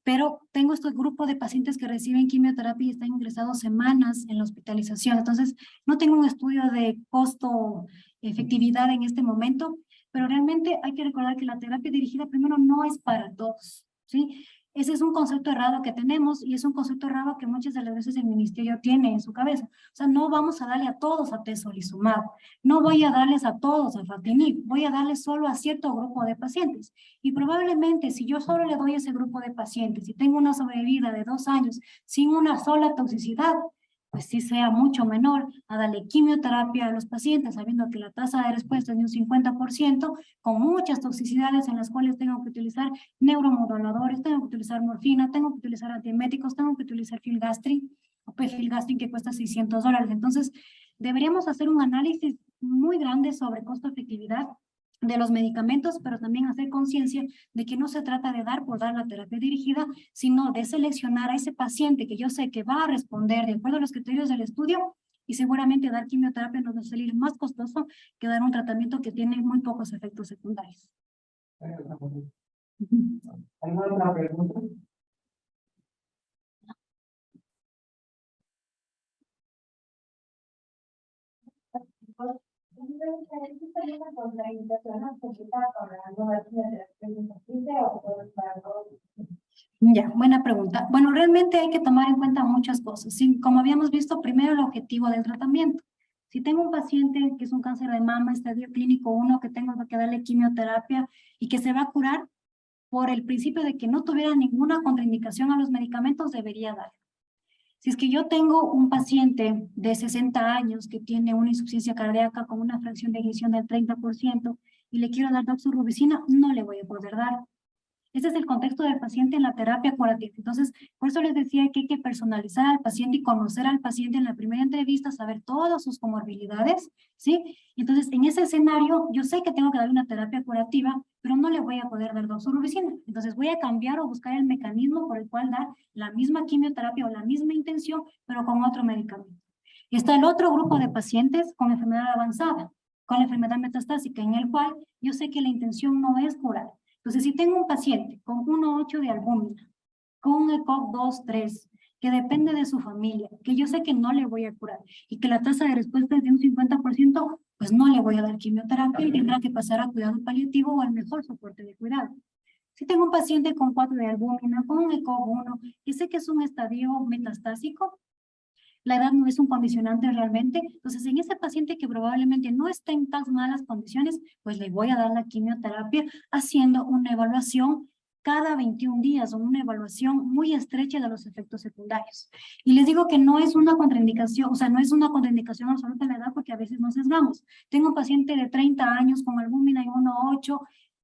pero tengo este grupo de pacientes que reciben quimioterapia y están ingresados semanas en la hospitalización. Entonces, no tengo un estudio de costo-efectividad en este momento, pero realmente hay que recordar que la terapia dirigida primero no es para todos, ¿sí? Ese es un concepto errado que tenemos y es un concepto errado que muchas de las veces el ministerio tiene en su cabeza. O sea, no vamos a darle a todos atezolizumab, no voy a darles a todos afatinib, voy a darles solo a cierto grupo de pacientes. Y probablemente si yo solo le doy a ese grupo de pacientes y tengo una sobrevida de 2 años sin una sola toxicidad, pues sí sea mucho menor a darle quimioterapia a los pacientes, sabiendo que la tasa de respuesta es de un 50%, con muchas toxicidades en las cuales tengo que utilizar neuromoduladores, tengo que utilizar morfina, tengo que utilizar antieméticos, tengo que utilizar filgastrin, o pefilgastrin que cuesta $600. Entonces, deberíamos hacer un análisis muy grande sobre costo-efectividad de los medicamentos, pero también hacer conciencia de que no se trata de dar por dar la terapia dirigida, sino de seleccionar a ese paciente que yo sé que va a responder de acuerdo a los criterios del estudio y seguramente dar quimioterapia nos va a salir más costoso que dar un tratamiento que tiene muy pocos efectos secundarios. ¿Alguna otra pregunta? Ya, buena pregunta. Bueno, realmente hay que tomar en cuenta muchas cosas. Sí, como habíamos visto, primero el objetivo del tratamiento. Si tengo un paciente que es un cáncer de mama, estadio clínico 1, que tengo que darle quimioterapia y que se va a curar, por el principio de que no tuviera ninguna contraindicación a los medicamentos, debería dar. Si es que yo tengo un paciente de 60 años que tiene una insuficiencia cardíaca con una fracción de ignición del 30% y le quiero dar doxorubicina, no le voy a poder dar. Ese es el contexto del paciente en la terapia curativa. Entonces, por eso les decía que hay que personalizar al paciente y conocer al paciente en la primera entrevista, saber todas sus comorbilidades, ¿sí? Entonces, en ese escenario, yo sé que tengo que dar una terapia curativa, pero no le voy a poder dar doxorubicina. Entonces, voy a cambiar o buscar el mecanismo por el cual dar la misma quimioterapia o la misma intención, pero con otro medicamento. Y está el otro grupo de pacientes con enfermedad avanzada, con la enfermedad metastásica, en el cual yo sé que la intención no es curar. Entonces, si tengo un paciente con 1,8 de albúmina, con un ECOG 2,3, que depende de su familia, que yo sé que no le voy a curar y que la tasa de respuesta es de un 50%, pues no le voy a dar quimioterapia y tendrá que pasar a cuidado paliativo o al mejor soporte de cuidado. Si tengo un paciente con 4 de albúmina, con un ECOG 1, que sé que es un estadio metastásico, la edad no es un condicionante realmente. Entonces, en ese paciente que probablemente no está en tan malas condiciones, pues le voy a dar la quimioterapia haciendo una evaluación cada 21 días o una evaluación muy estrecha de los efectos secundarios. Y les digo que no es una contraindicación, o sea, no es una contraindicación absoluta de la edad porque a veces nos sesgamos. Tengo un paciente de 30 años con albúmina y 1,8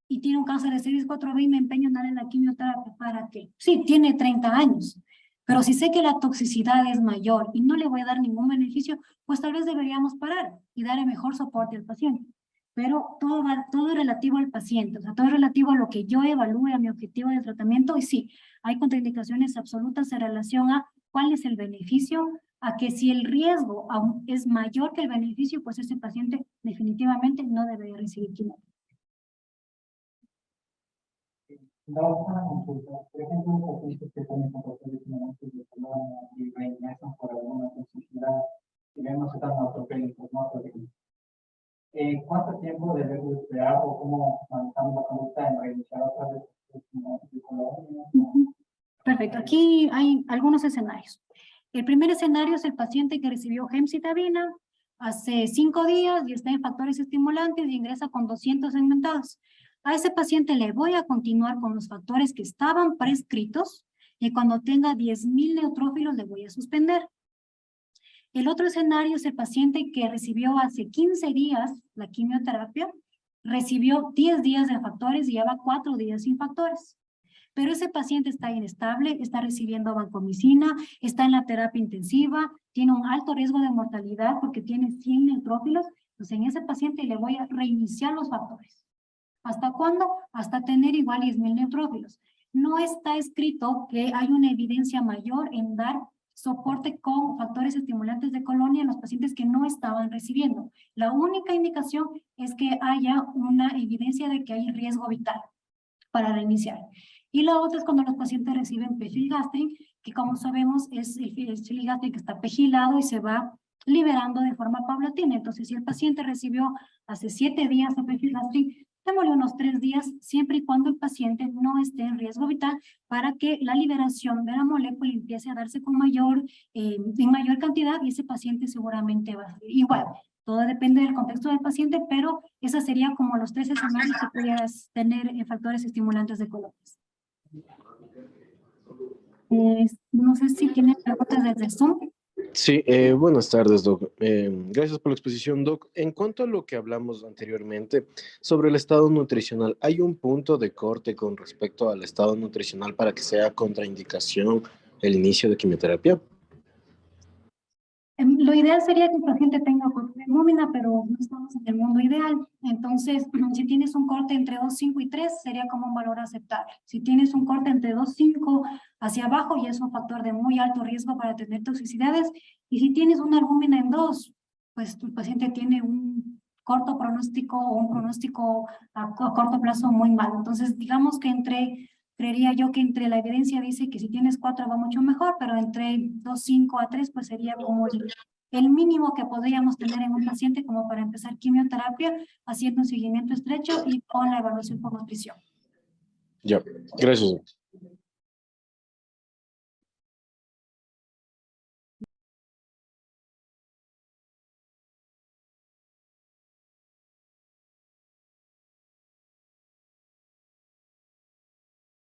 y tiene un cáncer de cervix 4B y me empeño en darle la quimioterapia. ¿Para qué? Sí, tiene 30 años. Pero si sé que la toxicidad es mayor y no le voy a dar ningún beneficio, pues tal vez deberíamos parar y darle mejor soporte al paciente. Pero todo es relativo al paciente, o sea, todo es relativo a lo que yo evalúe, a mi objetivo de tratamiento. Y sí, hay contraindicaciones absolutas en relación a cuál es el beneficio, a que si el riesgo aún es mayor que el beneficio, pues ese paciente definitivamente no debería recibir quimioterapia. Una consulta. Por ejemplo, un paciente que tiene comportamientos de colonia y reingresan por alguna toxicidad y vemos que están neutropénicos, ¿no? ¿Cuánto tiempo debemos esperar o cómo manejamos la conducta en reiniciar otra vez de colonia? Perfecto. Aquí hay algunos escenarios. El primer escenario es el paciente que recibió gemcitabina hace 5 días y está en factores estimulantes y ingresa con 200 segmentados. A ese paciente le voy a continuar con los factores que estaban prescritos y cuando tenga 10,000 neutrófilos le voy a suspender. El otro escenario es el paciente que recibió hace 15 días la quimioterapia, recibió 10 días de factores y lleva 4 días sin factores. Pero ese paciente está inestable, está recibiendo vancomicina, está en la terapia intensiva, tiene un alto riesgo de mortalidad porque tiene 100 neutrófilos. Entonces, en ese paciente le voy a reiniciar los factores. ¿Hasta cuándo? Hasta tener igual 10,000 neutrófilos. No está escrito que hay una evidencia mayor en dar soporte con factores estimulantes de colonia en los pacientes que no estaban recibiendo. La única indicación es que haya una evidencia de que hay riesgo vital para reiniciar. Y la otra es cuando los pacientes reciben pegfilgrastim, que como sabemos es el filgrastim que está pegilado y se va liberando de forma paulatina. Entonces, si el paciente recibió hace 7 días de pegfilgrastim, démosle unos 3 días, siempre y cuando el paciente no esté en riesgo vital, para que la liberación de la molécula empiece a darse con en mayor cantidad y ese paciente seguramente va a salir igual. Todo depende del contexto del paciente, pero esa sería como los 3 escenarios que pudieras tener en factores estimulantes de colonias. No sé si tienen preguntas desde Zoom. Sí, buenas tardes, Doc. Gracias por la exposición, Doc. En cuanto a lo que hablamos anteriormente sobre el estado nutricional, ¿hay un punto de corte con respecto al estado nutricional para que sea contraindicación el inicio de quimioterapia? Lo ideal sería que el paciente tenga corte de albúmina, pero no estamos en el mundo ideal. Entonces, si tienes un corte entre 2,5 y 3, sería como un valor aceptable. Si tienes un corte entre 2,5 hacia abajo, y es un factor de muy alto riesgo para tener toxicidades, Y si tienes una albúmina en 2, pues tu paciente tiene un corto pronóstico o un pronóstico a corto plazo muy malo. Entonces, digamos que creería yo que entre la evidencia dice que si tienes 4 va mucho mejor, pero entre 2,5 a 3, pues sería como el mínimo que podríamos tener en un paciente como para empezar quimioterapia, haciendo un seguimiento estrecho y con la evaluación por nutrición. Ya, gracias.